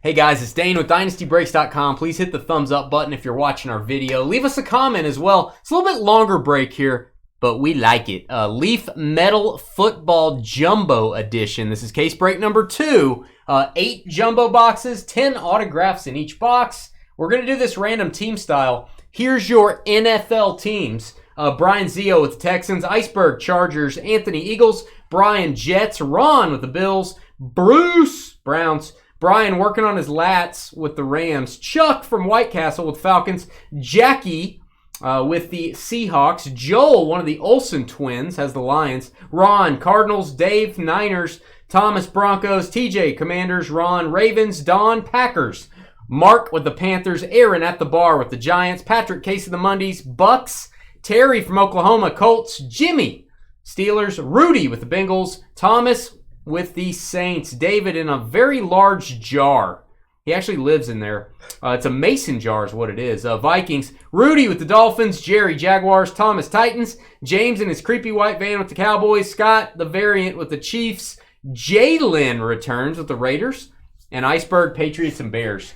Hey guys, it's Dane with DynastyBreaks.com. Please hit the thumbs up button if you're watching our video. Leave us a comment as well. It's a little bit longer break here, but we like it. Leaf Metal Football Jumbo Edition. This is case break number 2. 8 jumbo boxes, 10 autographs in each box. We're going to do this random team style. Here's your NFL teams. Brian Zio with the Texans, Iceberg Chargers, Anthony Eagles, Brian Jets, Ron with the Bills, Bruce Browns, Brian working on his lats with the Rams, Chuck from White Castle with Falcons, Jackie with the Seahawks, Joel, one of the Olsen twins, has the Lions, Ron, Cardinals, Dave, Niners, Thomas, Broncos, TJ, Commanders, Ron, Ravens, Don, Packers, Mark with the Panthers, Aaron at the bar with the Giants, Patrick, Case of the Mondays, Bucks, Terry from Oklahoma, Colts, Jimmy, Steelers, Rudy with the Bengals, Thomas with the Saints, David in a very large jar. He actually lives in there. It's a mason jar is what it is. Vikings, Rudy with the Dolphins, Jerry, Jaguars, Thomas, Titans, James in his creepy white van with the Cowboys, Scott, the variant with the Chiefs, Jalen returns with the Raiders, and Iceberg, Patriots, and Bears.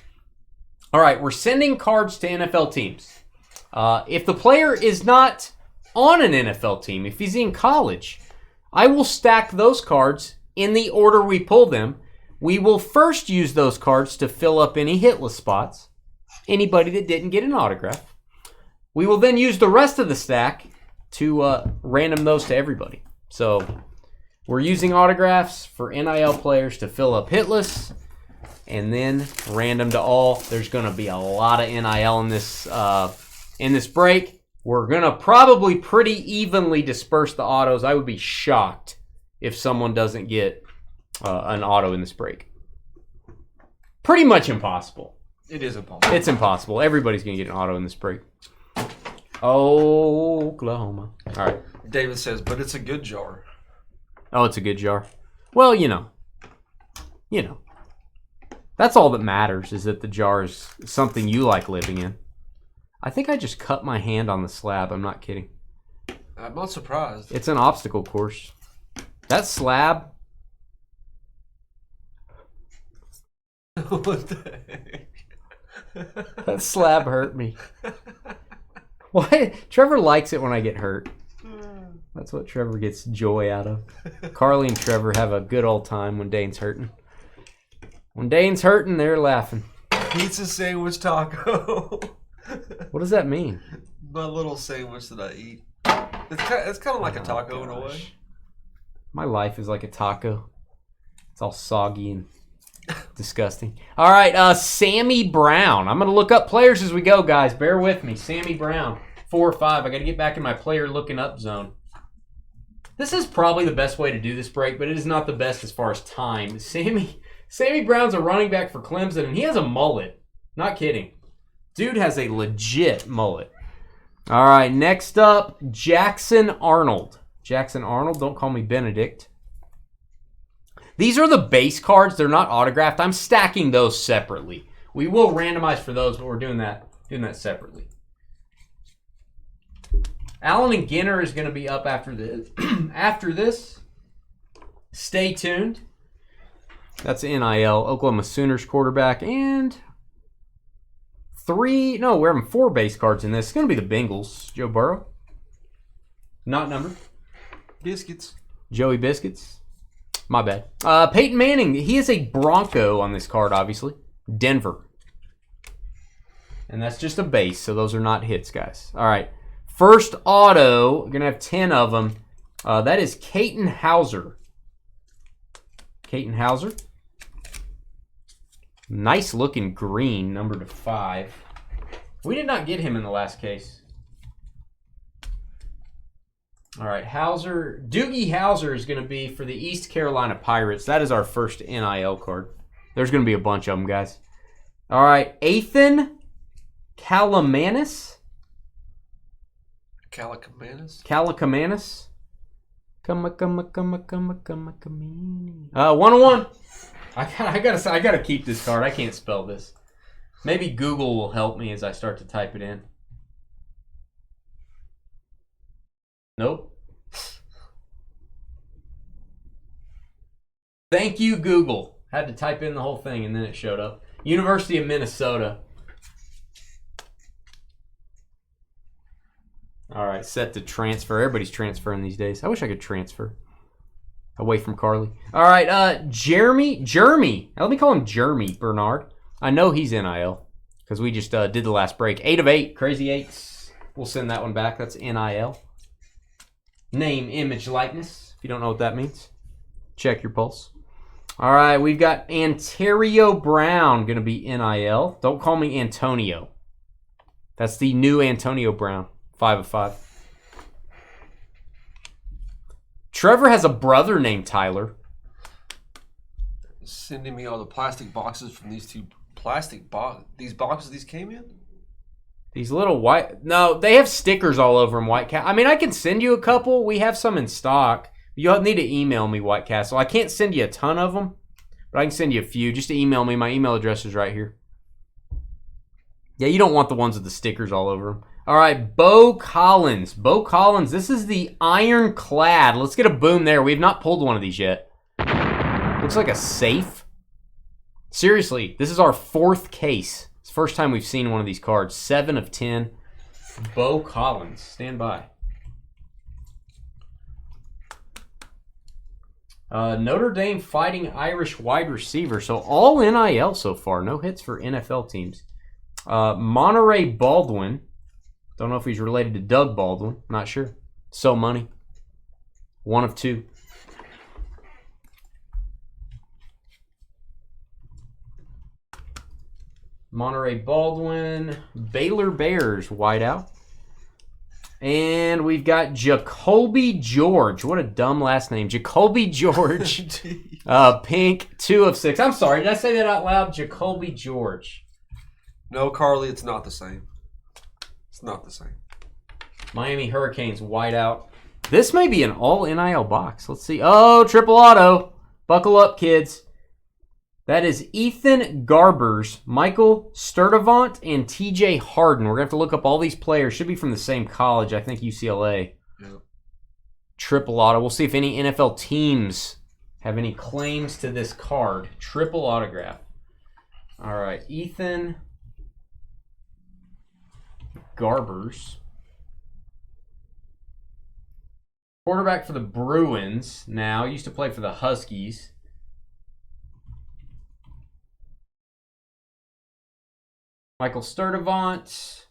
All right, we're sending cards to NFL teams. If the player is not on an NFL team, if he's in college, I will stack those cards in the order we pull them. We will first use those cards to fill up any hitless spots, anybody that didn't get an autograph. We will then use the rest of the stack to random those to everybody. So we're using autographs for NIL players to fill up hitless, and then random to all. There's going to be a lot of NIL in this break. We're going to probably pretty evenly disperse the autos. I would be shocked if someone doesn't get an auto in this break. Pretty much impossible. It is impossible. It's impossible. Everybody's going to get an auto in this break. Oklahoma. All right. David says, but it's a good jar. Oh, it's a good jar. Well, you know. That's all that matters, is that the jar is something you like living in. I think I just cut my hand on the slab. I'm not kidding. I'm not surprised. It's an obstacle course. That slab. What the heck? That slab hurt me. Why? Trevor likes it when I get hurt. That's what Trevor gets joy out of. Carly and Trevor have a good old time when Dane's hurting. When Dane's hurting, they're laughing. Pizza sandwich taco. What does that mean? My little sandwich that I eat. It's kind of like a taco in a way. My life is like a taco. It's all soggy and disgusting. All right, Sammy Brown. I'm going to look up players as we go, guys. Bear with me. Sammy Brown, 4 or 5. I got to get back in my player looking up zone. This is probably the best way to do this break, but it is not the best as far as time. Sammy Brown's a running back for Clemson, and he has a mullet. Not kidding. Dude has a legit mullet. All right, next up, Jackson Arnold. Jackson Arnold, don't call me Benedict. These are the base cards. They're not autographed. I'm stacking those separately. We will randomize for those, but we're doing that separately. Allen and Ginner is going to be up after this. Stay tuned. That's NIL. Oklahoma Sooners quarterback. And we're having 4 base cards in this. It's going to be the Bengals. Joe Burrow. Not numbered. Biscuits. Joey Biscuits. My bad. Peyton Manning. He is a Bronco on this card, obviously. Denver. And that's just a base, so those are not hits, guys. All right. First auto. We're going to have 10 of them. That is Caton Hauser. Caton Hauser. Nice looking green, numbered to 5. We did not get him in the last case. All right, Hauser. Doogie Howser is going to be for the East Carolina Pirates. That is our first NIL card. There's going to be a bunch of them, guys. All right, Ethan Calamanis. Calacamanis. 101. I gotta keep this card. I can't spell this. Maybe Google will help me as I start to type it in. Nope. Thank you, Google. Had to type in the whole thing and then it showed up. University of Minnesota. All right, set to transfer. Everybody's transferring these days. I wish I could transfer away from Carly. All right, Jeremy. Let me call him Jeremy Bernard. I know he's NIL because we just did the last break. 8 of 8, crazy 8s. We'll send that one back. That's NIL. Name, image, likeness. If you don't know what that means, check your pulse. All right, we've got Ontario Brown going to be NIL. Don't call me Antonio. That's the new Antonio Brown. 5 of 5. Trevor has a brother named Tyler. Sending me all the plastic boxes from these two these boxes these came in? These little white... No, they have stickers all over them, White Cat. I mean, I can send you a couple. We have some in stock. You'll need to email me, White Castle. I can't send you a ton of them, but I can send you a few. Just email me. My email address is right here. Yeah, you don't want the ones with the stickers all over them. All right, Bo Collins. Bo Collins, this is the Ironclad. Let's get a boom there. We have not pulled one of these yet. Looks like a safe. Seriously, this is our 4th case. It's the first time we've seen one of these cards. 7 of 10. Bo Collins. Stand by. Notre Dame Fighting Irish wide receiver. So all NIL so far. No hits for NFL teams. Monterey Baldwin. Don't know if he's related to Doug Baldwin. Not sure. So money. 1 of 2. Monterey Baldwin. Baylor Bears wideout. And we've got Jacoby George. What a dumb last name. Jacoby George. Pink. 2 of 6. I'm sorry. Did I say that out loud? Jacoby George. No, Carly, it's not the same. It's not the same. Miami Hurricanes whiteout. This may be an all NIL box. Let's see. Oh, triple auto. Buckle up, kids. That is Ethan Garbers, Michael Sturdivant, and TJ Harden. We're going to have to look up all these players. Should be from the same college, I think UCLA. Yep. Triple auto. We'll see if any NFL teams have any claims to this card. Triple autograph. All right, Ethan Garbers. Quarterback for the Bruins now. Used to play for the Huskies. Michael Sturdivant.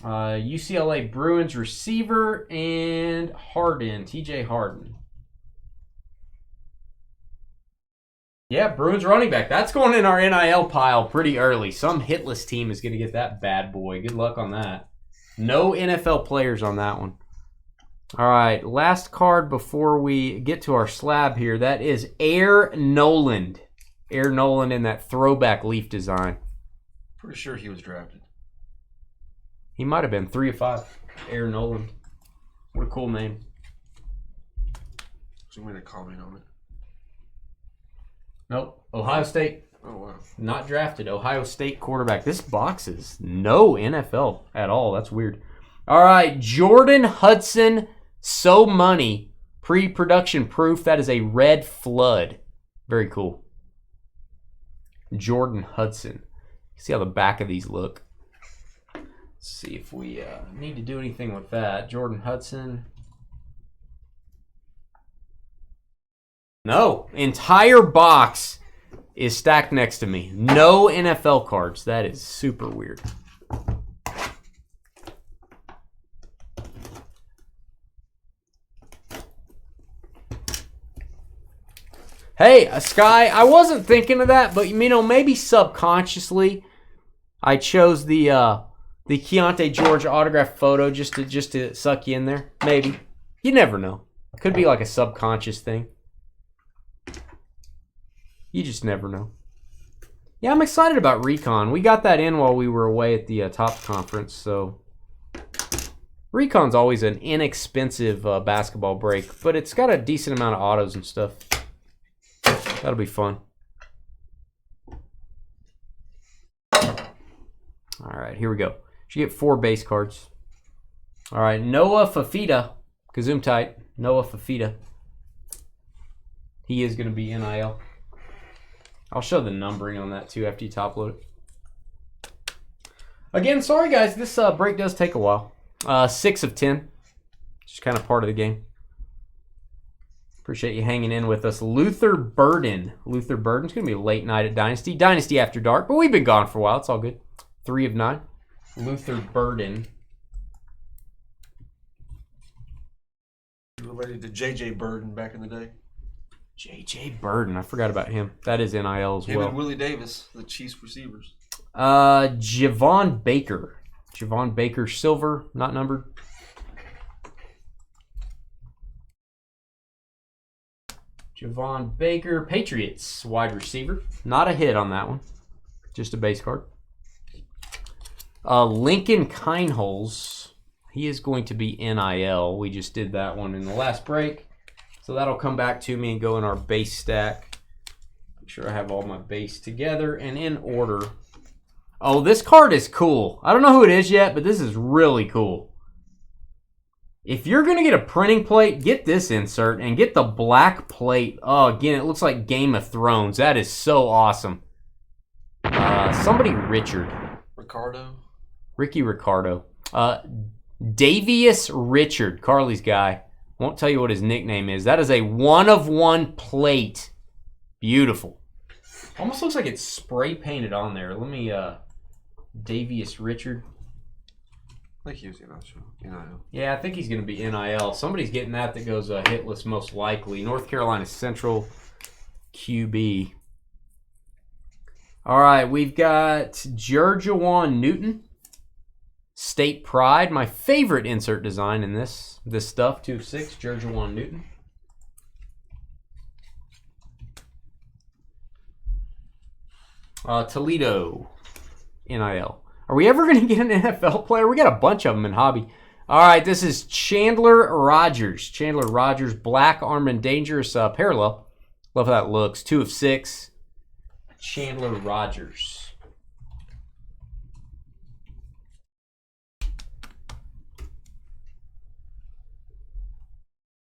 UCLA Bruins receiver. And Harden. TJ Harden. Yeah, Bruins running back. That's going in our NIL pile pretty early. Some hitless team is going to get that bad boy. Good luck on that. No NFL players on that one. All right, last card before we get to our slab here. That is Air Noland. Air Noland in that throwback leaf design. Pretty sure he was drafted. He might have been 3 of 5. Air Noland. What a cool name. So we made a comment on it. Nope. Ohio State. Oh, wow. Not drafted. Ohio State quarterback. This box is no NFL at all. That's weird. All right. Jordan Hudson. So money. Pre-production proof. That is a red flood. Very cool. Jordan Hudson. See how the back of these look. Let's see if we need to do anything with that. Jordan Hudson. No. Entire box is stacked next to me. No NFL cards. That is super weird. Hey, Sky, I wasn't thinking of that, but you know, maybe subconsciously I chose the Keontae George autograph photo just to suck you in there. Maybe. You never know. Could be like a subconscious thing. You just never know. Yeah, I'm excited about Recon. We got that in while we were away at the Top Conference, so Recon's always an inexpensive basketball break, but it's got a decent amount of autos and stuff. That'll be fun. All right, here we go. Should get 4 base cards. All right, Noah Fafita. Kazoom tight. Noah Fafita. He is going to be NIL. I'll show the numbering on that too after you top load it. Again, sorry guys, this break does take a while. 6 of 10. Just kind of part of the game. Appreciate you hanging in with us. Luther Burden. Luther Burden's going to be a late night at Dynasty. Dynasty after dark, but we've been gone for a while. It's all good. 3 of 9. Luther Burden. Related to J.J. Burden back in the day. J.J. Burden. I forgot about him. That is NIL as Him well. and Willie Davis, the Chiefs receivers. Javon Baker. Javon Baker, silver, not numbered. Javon Baker, Patriots, wide receiver. Not a hit on that one. Just a base card. Lincoln Kineholes. He is going to be NIL. We just did that one in the last break. So that'll come back to me and go in our base stack. Make sure I have all my base together and in order. Oh, this card is cool. I don't know who it is yet, but this is really cool. If you're going to get a printing plate, get this insert and get the black plate. Oh, again, it looks like Game of Thrones. That is so awesome. Somebody Richard. Ricardo. Ricky Ricardo. Davius Richard, Carly's guy. Won't tell you what his nickname is. That is a 1-of-1 plate. Beautiful. Almost looks like it's spray painted on there. Let me, Davius Richard. I think he was NIL. Yeah, I think he's going to be NIL. Somebody's getting that goes hitless most likely. North Carolina Central QB. All right, we've got Jerjuan Newton. State Pride, my favorite insert design in this stuff, 2 of 6, Jerjuan Newton. Toledo, NIL. Are we ever going to get an NFL player? We got a bunch of them in hobby. All right, this is Chandler Rogers. Chandler Rogers, black, armed, and dangerous parallel. Love how that looks. 2 of 6, Chandler Rogers.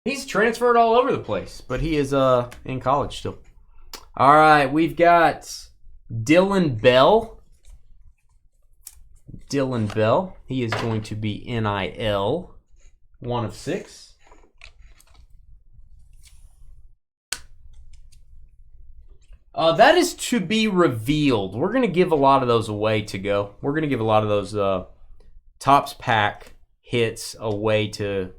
He's transferred all over the place, but he is in college still. All right, we've got Dylan Bell. Dylan Bell. He is going to be NIL. 1 of 6. That is to be revealed. We're going to give a lot of those away to go. We're going to give a lot of those Topps pack hits away to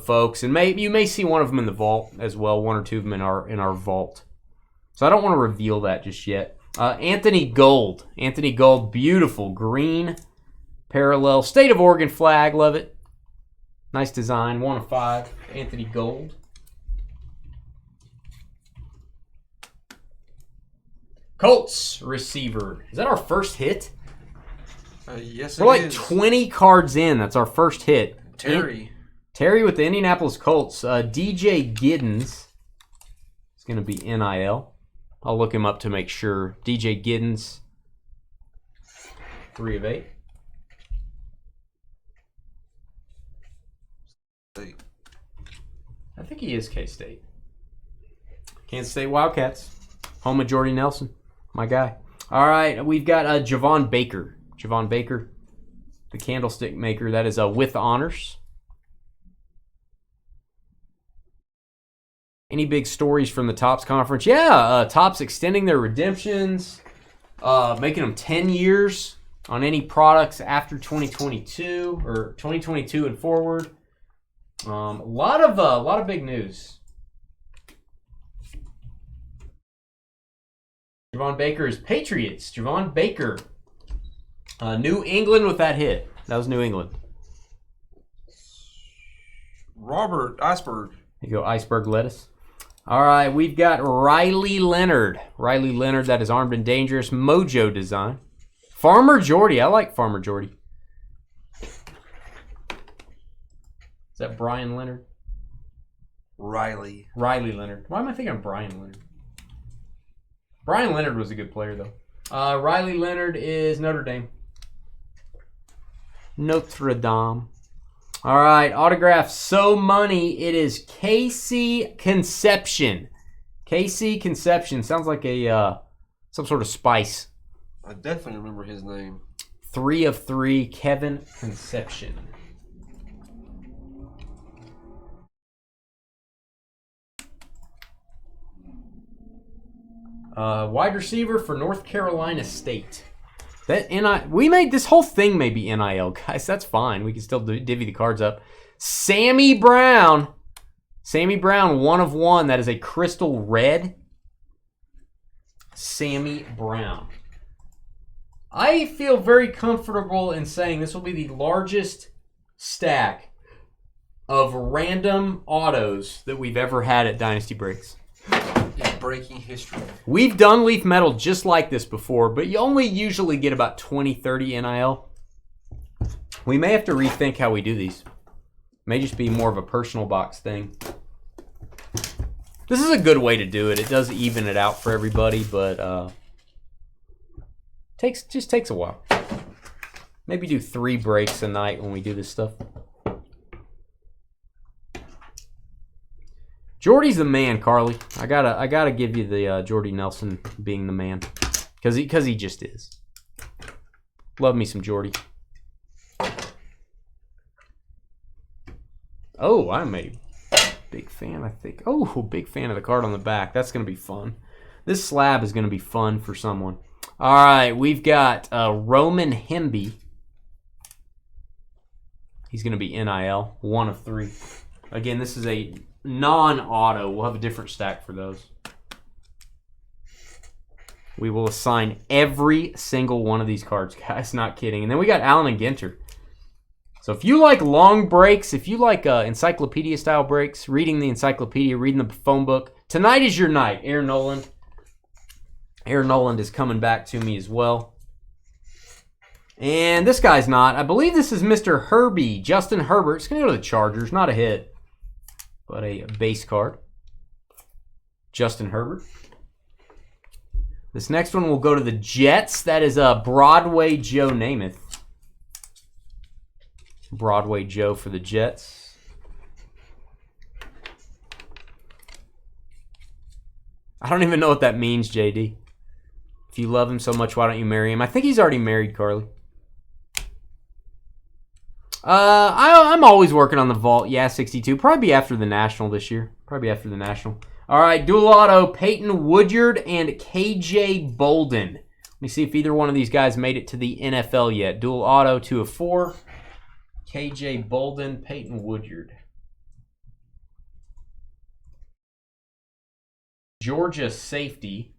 folks, and you may see one of them in the vault as well. 1 or 2 of them in our vault. So I don't want to reveal that just yet. Anthony Gold. Anthony Gold, beautiful green parallel. State of Oregon flag, love it. Nice design, 1 of 5. Anthony Gold. Colts receiver. Is that our first hit? Yes, We're like 20 cards in. That's our first hit. Terry with the Indianapolis Colts. DJ Giddens is going to be NIL. I'll look him up to make sure. DJ Giddens, 3 of 8. I think he is K-State. Kansas State Wildcats. Home of Jordy Nelson, my guy. All right, we've got Javon Baker. Javon Baker, the candlestick maker. That is with honors. Any big stories from the Topps conference? Yeah, Topps extending their redemptions, making them 10 years on any products after 2022 or 2022 and forward. A lot of big news. Javon Baker is Patriots. Javon Baker, New England with that hit. That was New England. Robert Iceberg. There you go, iceberg lettuce. All right, we've got Riley Leonard. Riley Leonard, that is armed and dangerous. Mojo design. Farmer Jordy. I like Farmer Jordy. Is that Brian Leonard? Riley Leonard. Why am I thinking of Brian Leonard? Brian Leonard was a good player, though. Riley Leonard is Notre Dame. Notre Dame. All right, autograph So Money. It is Casey Conception. Casey Conception. Sounds like a Some sort of spice. I definitely remember his name. 3 of 3, Kevin Conception. Wide receiver for North Carolina State. We made this whole thing may be NIL, guys. That's fine. We can still divvy the cards up. Sammy Brown. Sammy Brown, 1 of 1. That is a crystal red. Sammy Brown. I feel very comfortable in saying this will be the largest stack of random autos that we've ever had at Dynasty Breaks. It's breaking history. We've done Leaf Metal just like this before, but you only usually get about 20, 30 NIL. We may have to rethink how we do these. May just be more of a personal box thing. This is a good way to do it. It does even it out for everybody, but just takes a while. Maybe do 3 breaks a night when we do this stuff. Jordy's the man, Carly. I gotta give you the Jordy Nelson being the man, because he just is. Love me some Jordy. Oh, I'm a big fan, I think. Oh, big fan of the card on the back. That's gonna be fun. This slab is gonna be fun for someone. All right, we've got Roman Hemby. He's gonna be NIL, 1 of 3. Again, this is a non-auto. We'll have a different stack for those. We will assign every single one of these cards, guys. Not kidding. And then we got Allen and Ginter. So if you like long breaks, if you like encyclopedia-style breaks, reading the encyclopedia, reading the phone book, tonight is your night. Aaron Noland. Aaron Noland is coming back to me as well. And this guy's not. I believe this is Mr. Herbie, Justin Herbert. It's going to go to the Chargers. Not a hit, but a base card. Justin Herbert. This next one will go to the Jets. That is Broadway Joe Namath. Broadway Joe for the Jets. I don't even know what that means, JD. If you love him so much, why don't you marry him? I think he's already married, Carly. I'm always working on the vault. Yeah, 62. Probably after the National this year. Probably after the National. All right, dual auto, Peyton Woodyard and KJ Bolden. Let me see if either one of these guys made it to the NFL yet. Dual auto, 2 of 4. KJ Bolden, Peyton Woodyard. Georgia safety.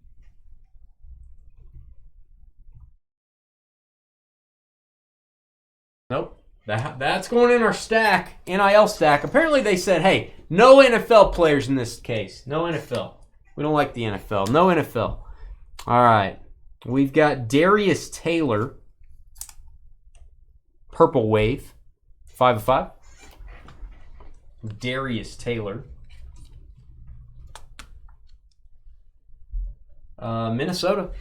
Nope. That's going in our stack, NIL stack. Apparently they said, hey, no NFL players in this case. No NFL. We don't like the NFL. No NFL. All right. We've got Darius Taylor. Purple Wave. 5 of 5. Darius Taylor. Minnesota.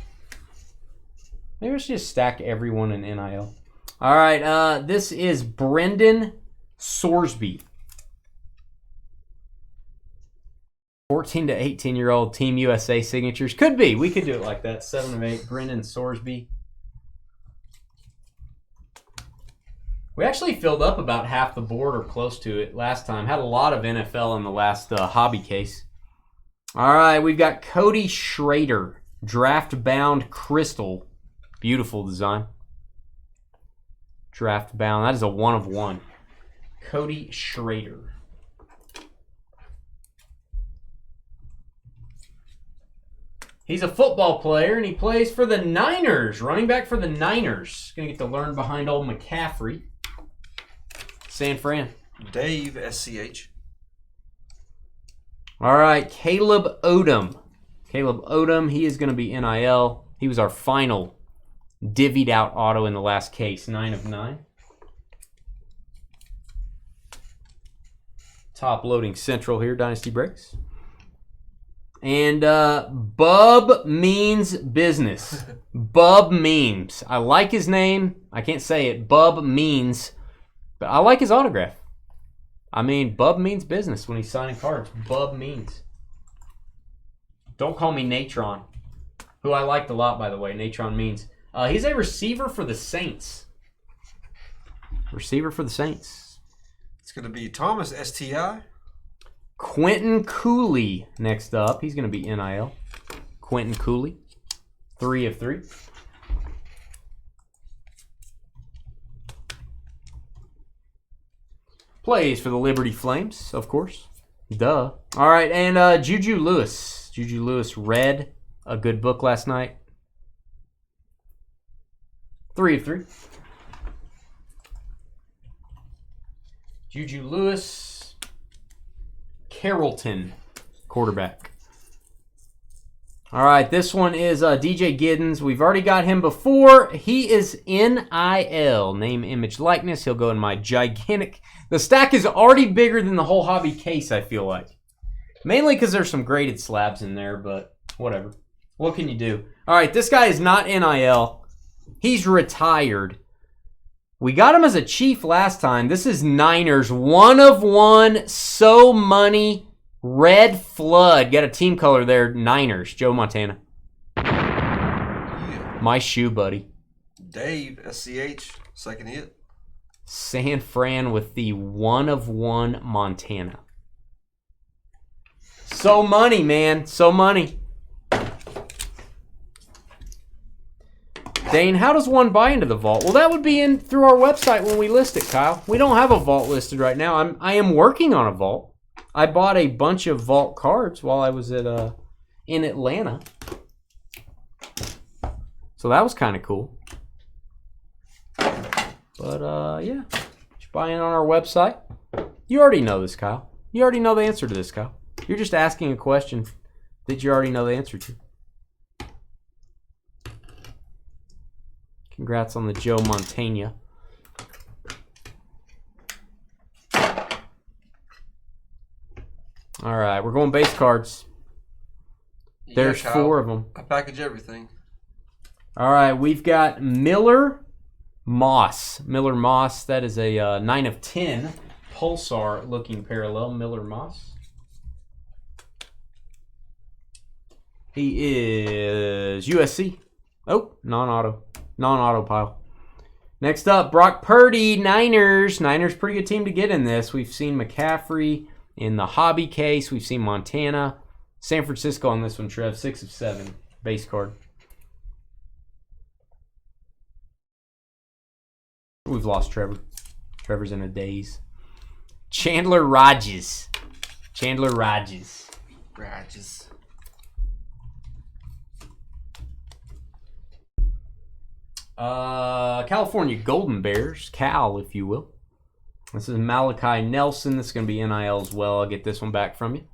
Maybe we should just stack everyone in NIL. All right, this is Brendan Sorsby. 14 to 18-year-old Team USA signatures. Could be. We could do it like that. 7 of 8. Brendan Sorsby. We actually filled up about half the board or close to it last time. Had a lot of NFL in the last hobby case. All right, we've got Cody Schrader. Draft-bound crystal. Beautiful design. Draft bound. That is a 1 of 1. Cody Schrader. He's a football player, and he plays for the Niners. Running back for the Niners. Going to get to learn behind old McCaffrey. San Fran. Dave, SCH. All right, Caleb Odom. Caleb Odom, he is going to be NIL. He was our final divvied out auto in the last case. 9 of 9. Top loading central here, Dynasty Breaks. And Bub Means Business. Bub Means. I like his name. I can't say it. Bub Means. But I like his autograph. I mean, Bub means business when he's signing cards. Bub means. Don't call me Natron. who I liked a lot, by the way, Natron Means. He's a receiver for the Saints. Receiver for the Saints. It's going to be Thomas, STI. Quentin Cooley next up. He's going to be NIL. Quentin Cooley. 3 of 3. Plays for the Liberty Flames, of course. Duh. All right, and Juju Lewis. Juju Lewis read a good book last night. 3 of 3. Juju Lewis. Carrollton, quarterback. All right, this one is DJ Giddens. We've already got him before. He is NIL, name, image, likeness. He'll go in my gigantic... The stack is already bigger than the whole hobby case, I feel like. Mainly because there's some graded slabs in there, but whatever. What can you do? All right, this guy is not NIL. He's retired. We got him as a Chief last time. This is Niners. 1 of 1. So money. Red Flood. Got a team color there. Niners. Joe Montana. Yeah. My shoe, buddy. Dave, SCH. Second hit. San Fran with the 1 of 1 Montana. So money, man. So money. Dane, how does one buy into the vault? Well, that would be in through our website when we list it, Kyle. We don't have a vault listed right now. I am working on a vault. I bought a bunch of vault cards while I was at in Atlanta. So that was kind of cool. But yeah, just buy in on our website. You already know this, Kyle. You already know the answer to this, Kyle. You're just asking a question that you already know the answer to. Congrats on the Joe Montana. All right, we're going base cards. There's 4 of them. I package everything. All right, we've got Miller Moss. Miller Moss, that is a 9 of 10 Pulsar looking parallel. Miller Moss. He is USC. Oh, non-auto. Non-auto pile. Next up, Brock Purdy, Niners. Niners, pretty good team to get in this. We've seen McCaffrey in the hobby case. We've seen Montana. San Francisco on this one, Trev. 6 of 7. Base card. We've lost Trevor. Trevor's in a daze. Chandler Rogers. Chandler Rogers. Rogers. California Golden Bears, Cal, if you will. This is Malachi Nelson. This is going to be NIL as well. I'll get this one back from you.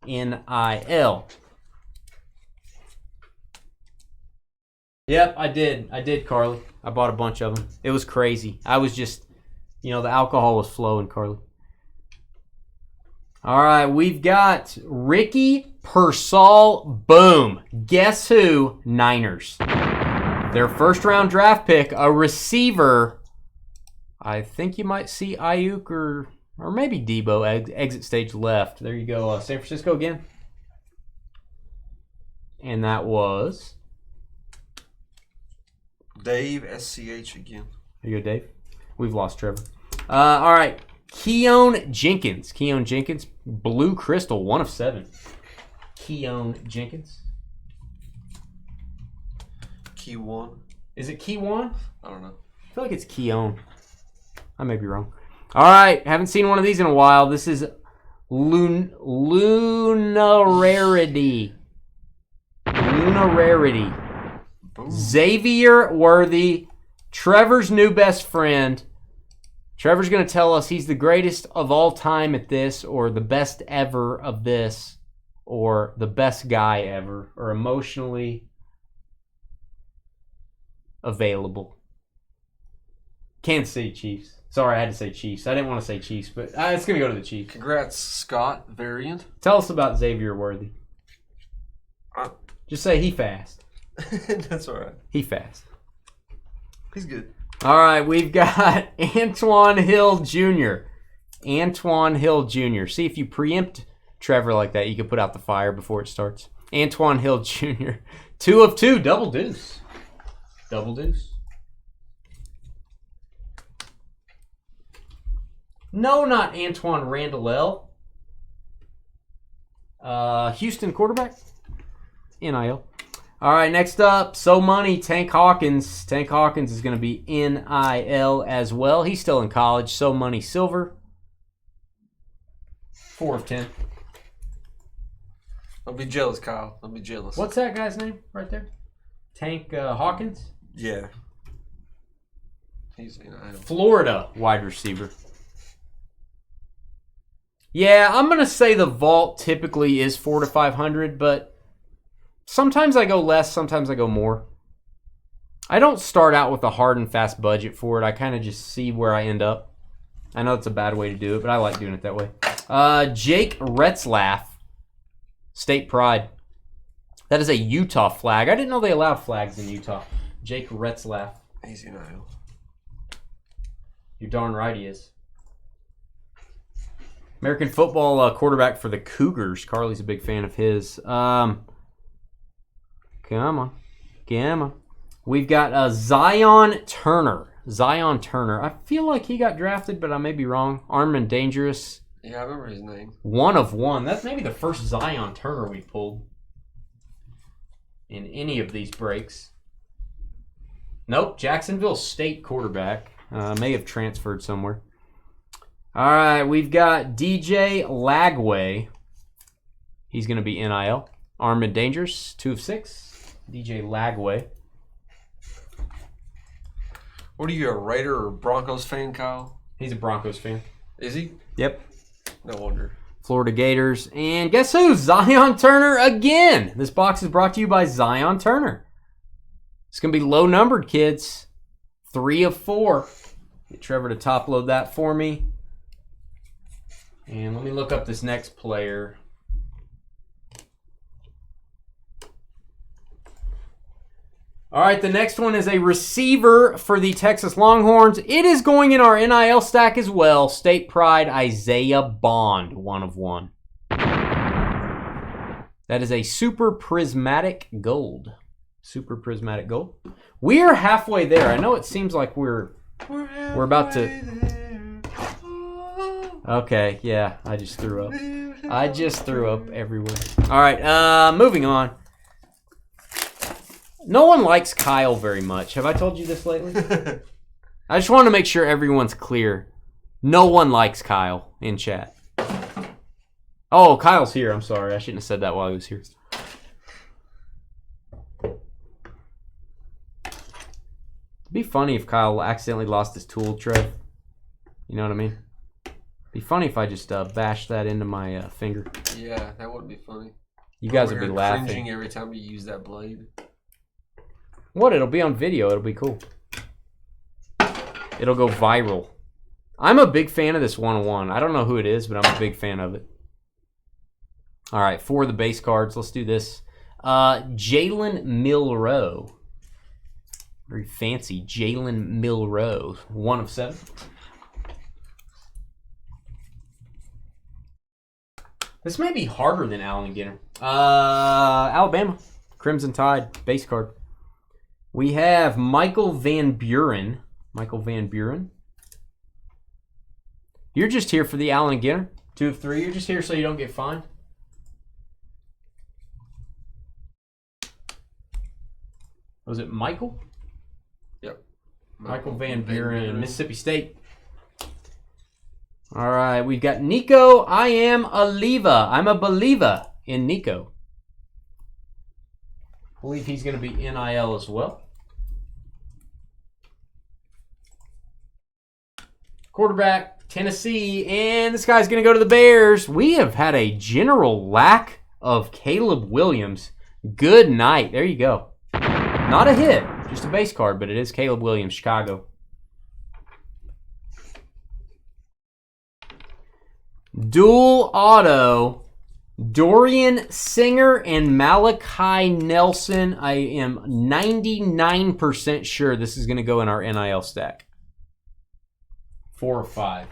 NIL. Yep, I did, Carly. I bought a bunch of them. It was crazy. I was just, the alcohol was flowing, Carly. All right, we've got Ricky Pearsall. Boom. Guess who? Niners. Their first round draft pick, a receiver. I think you might see Ayuk or maybe Debo exit stage left. There you go. San Francisco again. And that was Dave, SCH again. There you go, Dave. We've lost Trevor. All right. Keon Jenkins. Keon Jenkins. Blue Crystal, 1 of 7. Keon Jenkins. Key 1. Is it Key 1? I don't know. I feel like it's Keon. I may be wrong. All right. Haven't seen one of these in a while. This is Lunararity. Lunararity. Boom. Xavier Worthy. Trevor's new best friend. Trevor's going to tell us he's the greatest of all time at this, or the best ever of this, or the best guy ever, or emotionally available. Kansas City Chiefs. Sorry, I had to say Chiefs. I didn't want to say Chiefs, but it's going to go to the Chiefs. Congrats, Scott. Variant. Tell us about Xavier Worthy. Just say he fast. That's all right. He fast. He's good. All right, we've got Antoine Hill Jr. Antoine Hill Jr. See, if you preempt Trevor like that, you can put out the fire before it starts. Antoine Hill Jr. 2 of 2, double deuce. Double deuce. No, not Antoine Randall. Houston quarterback. NIL. All right, next up, So Money, Tank Hawkins. Tank Hawkins is going to be NIL as well. He's still in college. So Money Silver. 4 of 10. Don't be jealous, Kyle. Don't be jealous. What's that guy's name right there? Tank Hawkins? Yeah. He's NIL. Florida wide receiver. Yeah, I'm going to say the vault typically is 400 to 500, but sometimes I go less, sometimes I go more. I don't start out with a hard and fast budget for it. I kind of just see where I end up. I know it's a bad way to do it, but I like doing it that way. Jake Retzlaff, State Pride. That is a Utah flag. I didn't know they allowed flags in Utah. Jake Retzlaff. He's NIL. You're darn right he is. American football quarterback for the Cougars. Carly's a big fan of his. Come on. We've got Zion Turner. I feel like he got drafted, but I may be wrong. Armed and Dangerous. Yeah, I remember his name. 1 of 1. That's maybe the first Zion Turner we pulled in any of these breaks. Nope, Jacksonville State quarterback. May have transferred somewhere. All right, we've got DJ Lagway. He's going to be NIL. Armed and Dangerous, 2 of 6. DJ Lagway. What are you, a Raider or Broncos fan, Kyle? He's a Broncos fan. Is he? Yep. No wonder. Florida Gators. And guess who? Zion Turner again. This box is brought to you by Zion Turner. It's going to be low numbered, kids. 3 of 4. Get Trevor to top load that for me. And let me look up this next player. All right, the next one is a receiver for the Texas Longhorns. It is going in our NIL stack as well. State Pride, Isaiah Bond, 1 of 1. That is a super prismatic gold. Super prismatic gold. We are halfway there. I know it seems like we're about to... Okay, yeah, I just threw up. I just threw up everywhere. All right, moving on. No one likes Kyle very much. Have I told you this lately? I just want to make sure everyone's clear. No one likes Kyle in chat. Oh, Kyle's here. I'm sorry. I shouldn't have said that while he was here. It'd be funny if Kyle accidentally lost his tool tray. You know what I mean? Be funny if I just bashed that into my finger. Yeah, that wouldn't be funny. You guys would be laughing. Cringing every time you use that blade. What? It'll be on video. It'll be cool. It'll go viral. I'm a big fan of this 101. I don't know who it is, but I'm a big fan of it. All right, for the base cards, let's do this. Jalen Milroe. Very fancy. Jalen Milroe. 1 of 7. This may be harder than Allen Ginter. Alabama. Crimson Tide. Base card. We have Michael Van Buren. You're just here for the Allen Ginter. 2 of 3. You're just here so you don't get fined. Was it Michael? Yep. Michael Van Buren, Mississippi State. All right, we've got Nico. I am a believer in Nico. I believe he's going to be NIL as well. Quarterback, Tennessee, and this guy's going to go to the Bears. We have had a general lack of Caleb Williams. Good night. There you go. Not a hit, just a base card, but it is Caleb Williams, Chicago. Dual auto, Dorian Singer and Malachi Nelson. I am 99% sure this is going to go in our NIL stack. 4 or 5.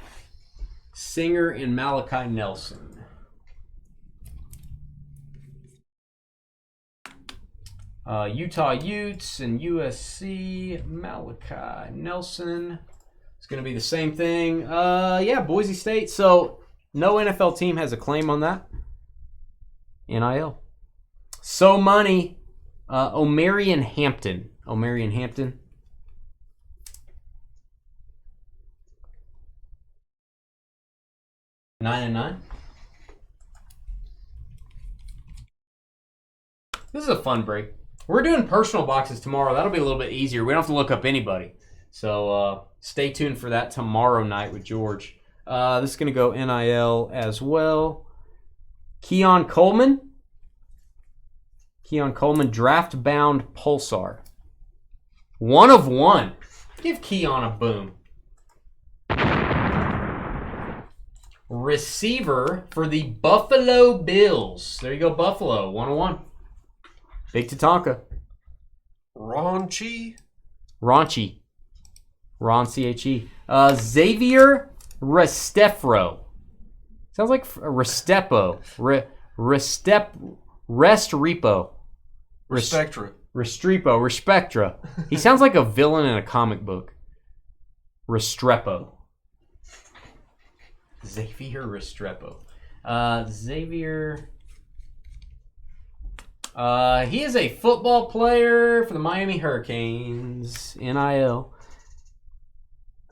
Singer and Malachi Nelson. Utah Utes and USC. Malachi Nelson. It's going to be the same thing. Yeah, Boise State. So no NFL team has a claim on that. NIL. So money. Omarion Hampton. Omarion Hampton. Nine and 9. This is a fun break. We're doing personal boxes tomorrow. That'll be a little bit easier. We don't have to look up anybody. So stay tuned for that tomorrow night with George. This is going to go NIL as well. Keon Coleman. Keon Coleman, draft-bound Pulsar. 1 of 1. Give Keon a boom. Receiver for the Buffalo Bills. There you go, Buffalo. 1 of 1. Big Tatanka. Raunchy. Raunchy. Ron C-H-E. Xavier Restefro. Sounds like Restepo. Restrepo. Respectra. Restrepo. Respectra. He sounds like a villain in a comic book. Restrepo. Xavier Restrepo. Xavier. He is a football player for the Miami Hurricanes. NIL.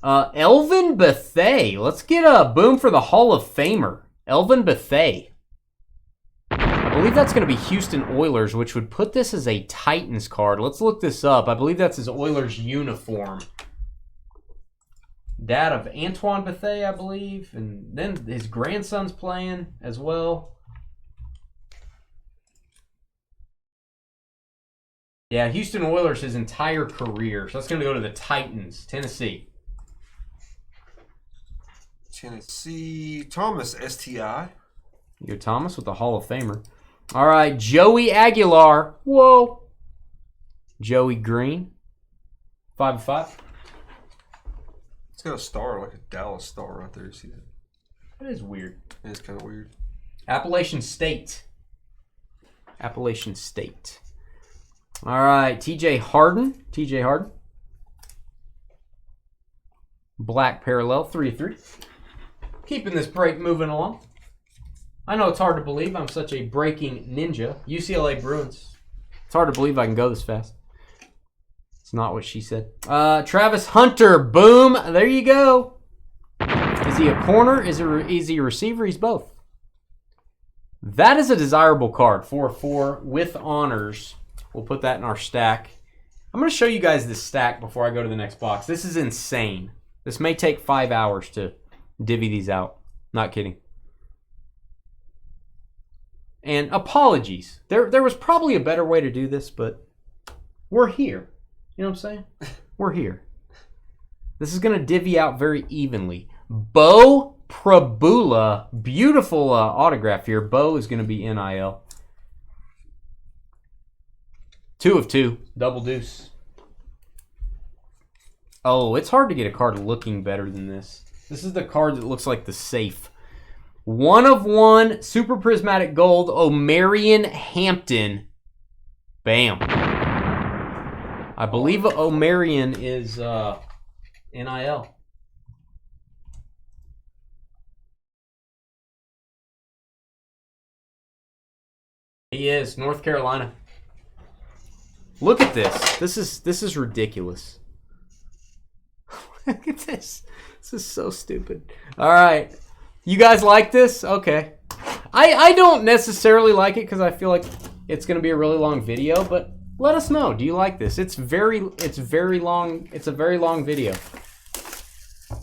Elvin Bethea. Let's get a boom for the Hall of Famer. Elvin Bethea. I believe that's going to be Houston Oilers, which would put this as a Titans card. Let's look this up. I believe that's his Oilers uniform. Dad of Antoine Bethea, I believe. And then his grandson's playing as well. Yeah, Houston Oilers his entire career. So that's going to go to the Titans, Tennessee. Tennessee. Thomas, STI. You go Thomas with the Hall of Famer. All right, Joey Aguilar. Whoa. Joey Green. 5 of 5. It's got a star, like a Dallas star right there. You see that? That is weird. It's kind of weird. Appalachian State. Appalachian State. All right, TJ Harden. TJ Harden. Black parallel, 3 of 3. Keeping this break moving along. I know it's hard to believe I'm such a breaking ninja. UCLA Bruins. It's hard to believe I can go this fast. It's not what she said. Travis Hunter. Boom. There you go. Is he a corner? Is he a receiver? He's both. That is a desirable card. 4 of 4 with honors. We'll put that in our stack. I'm going to show you guys this stack before I go to the next box. This is insane. This may take 5 hours to divvy these out. Not kidding. And apologies. There was probably a better way to do this, but we're here. You know what I'm saying? We're here. This is going to divvy out very evenly. Bo Prabula. Beautiful autograph here. Bo is going to be NIL. 2 of 2. Double deuce. Oh, it's hard to get a card looking better than this. This is the card that looks like the safe. 1 of 1. Super Prismatic Gold. Omarion Hampton. Bam. I believe Omarion is NIL. He is. North Carolina. Look at this. This is ridiculous. Look at this. This is so stupid. All right. You guys like this? Okay. I don't necessarily like it because I feel like it's going to be a really long video, but let us know. Do you like this? It's very long. It's a very long video.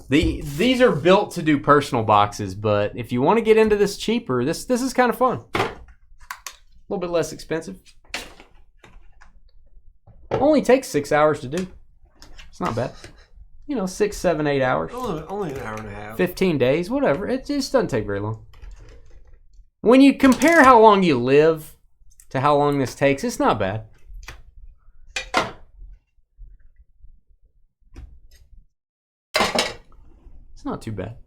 These are built to do personal boxes, but if you want to get into this cheaper, this is kind of fun. A little bit less expensive. Only takes 6 hours to do. It's not bad. 6, 7, 8 hours. Only an hour and a half. 15 days, whatever. It just doesn't take very long. When you compare how long you live to how long this takes, it's not bad. It's not too bad.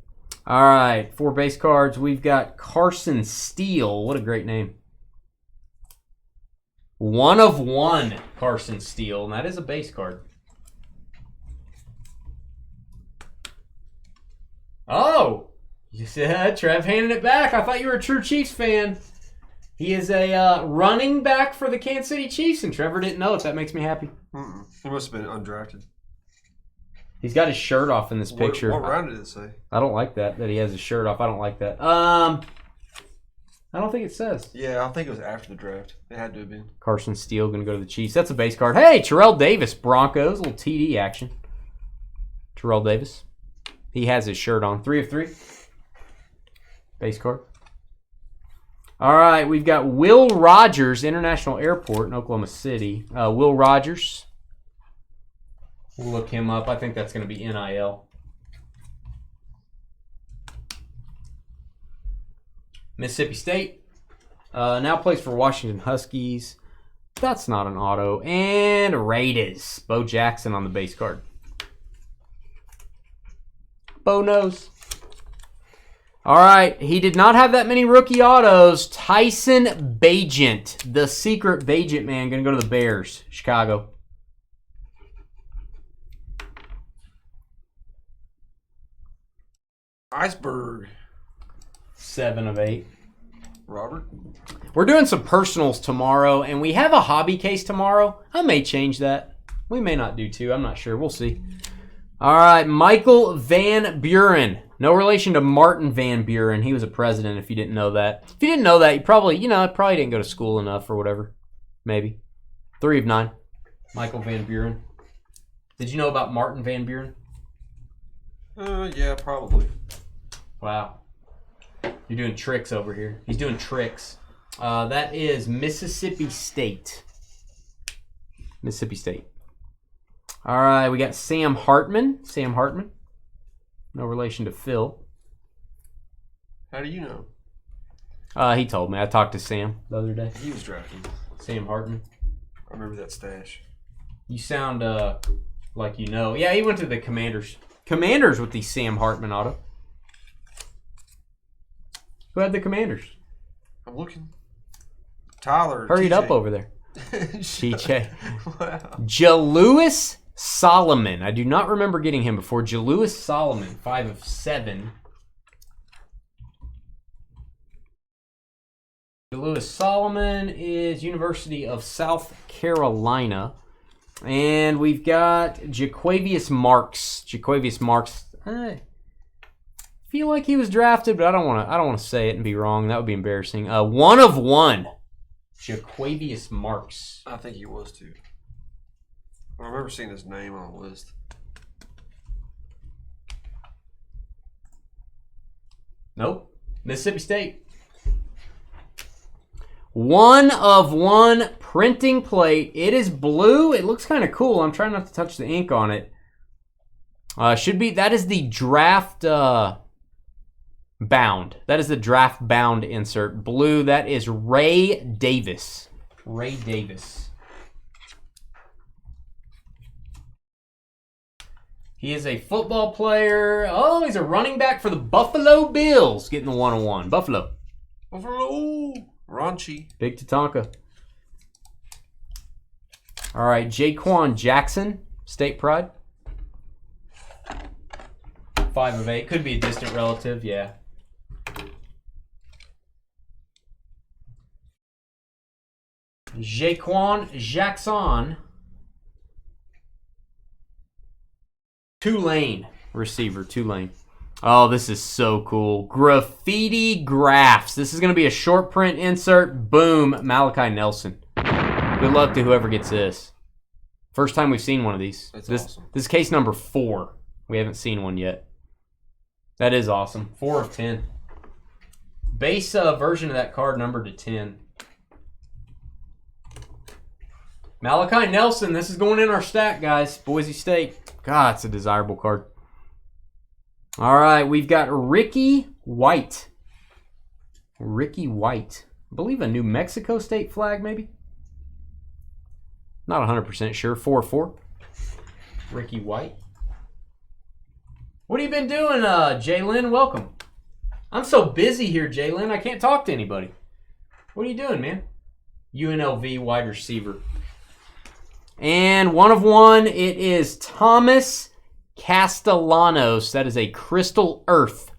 All right, 4 base cards. We've got Carson Steele. What a great name. 1 of 1 Carson Steele, and that is a base card. Oh, you said Trev handed it back. I thought you were a true Chiefs fan. He is a running back for the Kansas City Chiefs, and Trevor didn't know it. That makes me happy. He must have been undrafted. He's got his shirt off in this picture. What round did it say? I don't like that he has his shirt off. I don't like that. I don't think it says. Yeah, I think it was after the draft. It had to have been. Carson Steele going to go to the Chiefs. That's a base card. Hey, Terrell Davis, Broncos. A little TD action. Terrell Davis. He has his shirt on. 3 of 3. Base card. All right, we've got Will Rogers, International Airport in Oklahoma City. Will Rogers. We'll look him up. I think that's going to be NIL. Mississippi State. Now plays for Washington Huskies. That's not an auto. And Raiders. Bo Jackson on the base card. Bo knows. All right. He did not have that many rookie autos. Tyson Bagent. The secret Bagent man. Going to go to the Bears. Chicago. Iceberg. 7 of 8. Robert. We're doing some personals tomorrow, and we have a hobby case tomorrow. I may change that. We may not do two. I'm not sure. We'll see. All right, Michael Van Buren. No relation to Martin Van Buren. He was a president, if you didn't know that. If you didn't know that, you probably didn't go to school enough or whatever. Maybe. 3 of 9. Michael Van Buren. Did you know about Martin Van Buren? Yeah, probably. Wow. You're doing tricks over here. He's doing tricks. That is Mississippi State. Mississippi State. All right, we got Sam Hartman. Sam Hartman. No relation to Phil. How do you know? He told me. I talked to Sam the other day. He was drafting. Sam Hartman. I remember that stash. You sound like you know. Yeah, he went to the Commanders. Commanders with the Sam Hartman auto. Who had the Commanders? I'm looking. Tyler. Hurried TJ. up over there. TJ. Wow. Jalewis Solomon. I do not remember getting him before. Jalewis Solomon. 5 of 7. Jalewis Solomon is University of South Carolina. And we've got Jaquavius Marks. Jaquavius Marks. I feel like he was drafted, but I don't want to say it and be wrong. That would be embarrassing. 1 of 1. Jaquavius Marks. I think he was too. I remember seeing his name on the list. Nope. Mississippi State. 1 of 1 printing plate. It is blue. It looks kind of cool. I'm trying not to touch the ink on it. That is the draft bound. That is the draft bound insert. Blue. That is Ray Davis. Ray Davis. He is a football player. Oh, he's a running back for the Buffalo Bills. Getting the 101. Buffalo. Buffalo. Raunchy. Big Tatanka. All right, Jaquan Jackson, State Pride. 5 of 8. Could be a distant relative, yeah. Jaquan Jackson. Tulane receiver, Tulane. Oh, this is so cool. Graffiti Graphs. This is going to be a short print insert. Boom, Malachi Nelson. Good luck to whoever gets this. First time we've seen one of these. That's awesome. This is case number 4. We haven't seen one yet. That is awesome. 4 of 10. Base version of that card numbered to 10. Malachi Nelson. This is going in our stack, guys. Boise State. God, it's a desirable card. All right, we've got Ricky White. Ricky White. I believe a New Mexico State flag, maybe? Not 100% sure. 4-4. Ricky White. What have you been doing, Jalen? Welcome. I'm so busy here, Jalen. I can't talk to anybody. What are you doing, man? UNLV wide receiver. And 1 of 1, it is Thomas Castellanos. That is a Crystal Earth.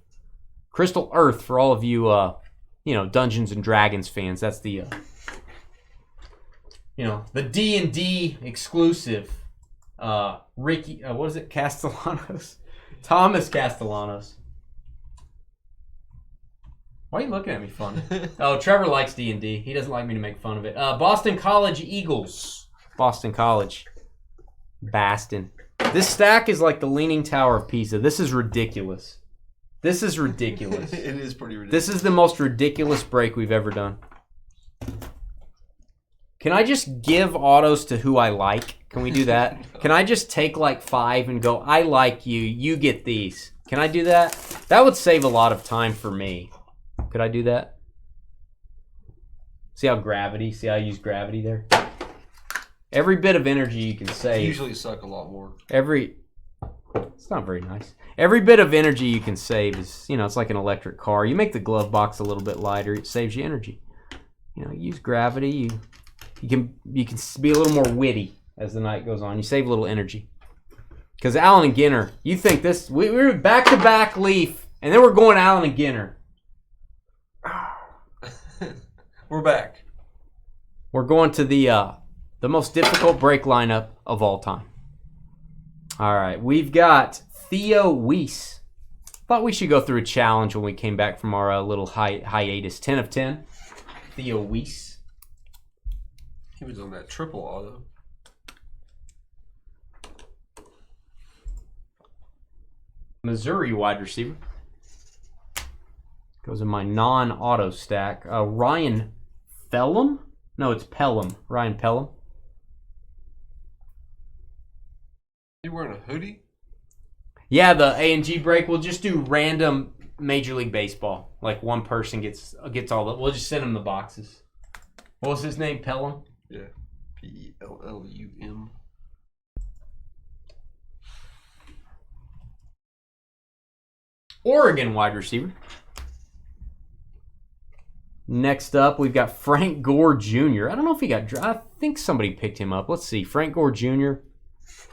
Crystal Earth for all of you, Dungeons and Dragons fans. That's the, the D&D exclusive. Ricky, what is it? Castellanos? Thomas Castellanos. Why are you looking at me funny? Oh, Trevor likes D&D. He doesn't like me to make fun of it. Boston College Eagles. Boston College. Baston. This stack is like the Leaning Tower of Pisa. This is ridiculous. This is ridiculous. It is pretty ridiculous. This is the most ridiculous break we've ever done. Can I just give autos to who I like? Can we do that? No. Can I just take like 5 and go, I like you, you get these? Can I do that? That would save a lot of time for me. Could I do that? See how I use gravity there? Every bit of energy you can save. You usually suck a lot more. It's not very nice. Every bit of energy you can save is, it's like an electric car. You make the glove box a little bit lighter, it saves you energy. Use gravity, you can be a little more witty as the night goes on. You save a little energy. Because Allen and Ginner, you think this, we were back-to-back Leaf, and then we're going Allen and Ginner. We're back. We're going to the most difficult break lineup of all time. All right, we've got Theo Weiss. Thought we should go through a challenge when we came back from our little hiatus. 10 of 10. Theo Weiss. He was on that triple auto. Missouri wide receiver. Goes in my non-auto stack. Ryan Pelham? No, it's Pelham. Ryan Pelham. You wearing a hoodie? Yeah, the A&G break. We'll just do random Major League Baseball. Like one person gets all the. We'll just send him the boxes. What was his name? Pelham? Yeah. Pellum. Oregon wide receiver. Next up, we've got Frank Gore Jr. I don't know if he got. I think somebody picked him up. Let's see. Frank Gore Jr.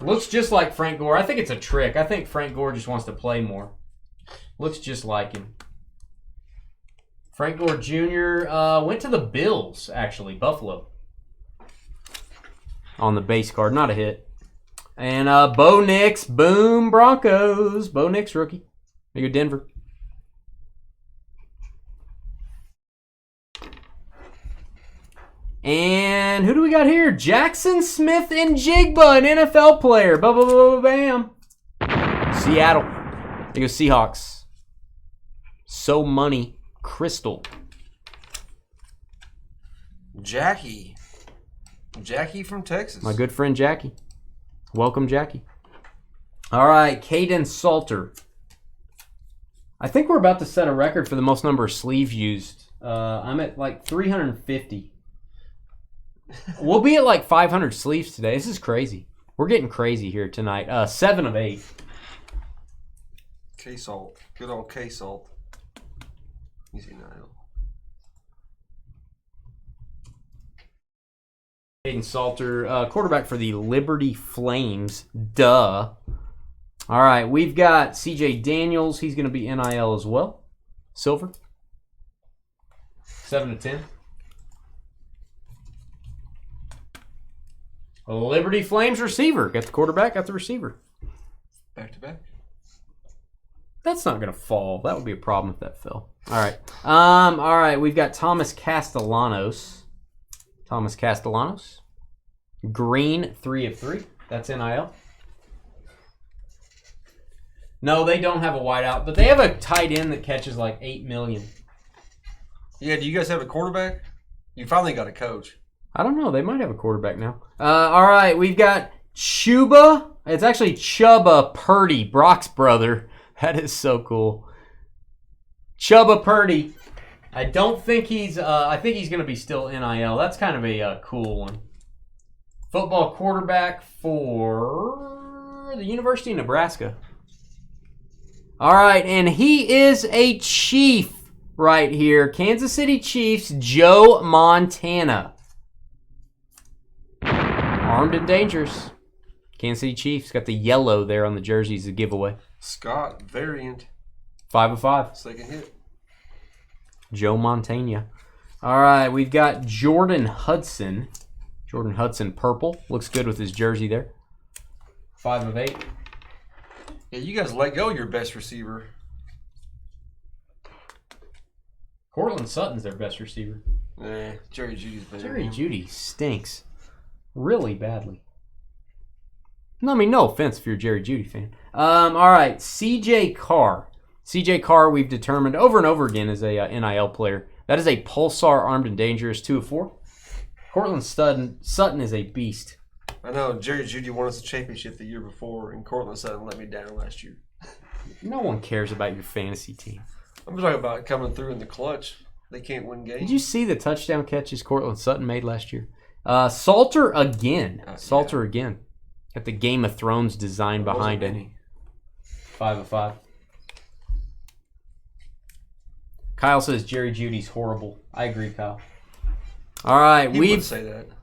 Looks just like Frank Gore. I think it's a trick. I think Frank Gore just wants to play more. Looks just like him. Frank Gore Jr. Went to the Bills, actually. Buffalo. On the base card. Not a hit. And Bo Nix. Boom, Broncos. Bo Nix, rookie. There you go, Denver. And who do we got here? Jackson Smith and Jigba, an NFL player. Bam. Seattle. There you go, Seahawks. So money. Crystal. Jackie from Texas. My good friend Jackie. Welcome, Jackie. All right, Caden Salter. I think we're about to set a record for the most number of sleeves used. I'm at like 350. We'll be at like 500 sleeves today. This is crazy. We're getting crazy here tonight. 7 of 8. K-Salt. Good old K-Salt. Easy now. Caden Salter, quarterback for the Liberty Flames. Duh. All right, we've got CJ Daniels. He's going to be NIL as well. Silver. 7 of 10. Liberty Flames receiver. Got the quarterback, got the receiver. Back to back. That's not going to fall. That would be a problem if that fell. All right, we've got Thomas Castellanos. Green, 3 of 3. That's NIL. No, they don't have a wideout, but they have a tight end that catches like 8 million. Yeah, do you guys have a quarterback? You finally got a coach. I don't know. They might have a quarterback now. All right, we've got Chuba. It's actually Chubba Purdy, Brock's brother. That is so cool. Chubba Purdy. I don't think he's. I think he's going to be still NIL. That's kind of a cool one. Football quarterback for the University of Nebraska. All right, and he is a Chief right here. Kansas City Chiefs, Joe Montana. Armed and dangerous. Kansas City Chiefs got the yellow there on the jerseys, a giveaway. Scott variant. 5 of 5. Second hit. Joe Montana. All right, we've got Jordan Hudson. Jordan Hudson purple. Looks good with his jersey there. 5 of 8. Yeah, you guys let go of your best receiver. Cortland Sutton's their best receiver. Jerry Judy's better. Jerry Jeudy stinks really badly. No, I mean, no offense if you're a Jerry Jeudy fan. All right, CJ Carr. CJ Carr, we've determined over and over again, is a NIL player. That is a Pulsar Armed and Dangerous, 2 of 4. Cortland Sutton is a beast. I know Jerry Jeudy won us a championship the year before, and Cortland Sutton let me down last year. No one cares about your fantasy team. I'm talking about coming through in the clutch. They can't win games. Did you see the touchdown catches Cortland Sutton made last year? Salter again. Salter again. Got the Game of Thrones design behind it. 5 of 5. Kyle says Jerry Judy's horrible. I agree, Kyle. All right,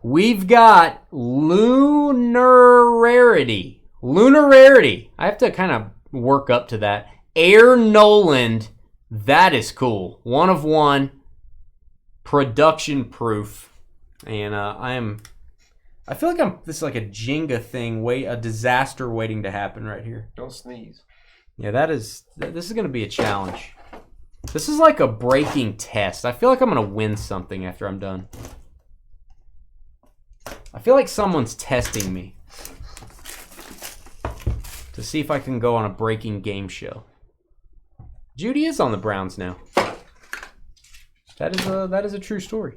we've got Lunar Rarity. Lunar Rarity. I have to kind of work up to that. Air Noland. That is cool. 1 of 1. Production proof. And I feel like this is like a Jenga thing, a disaster waiting to happen right here. Don't sneeze. Yeah, this is going to be a challenge. This is like a breaking test. I feel like I'm going to win something after I'm done. I feel like someone's testing me to see if I can go on a breaking game show. Judy is on the Browns now. That is a true story.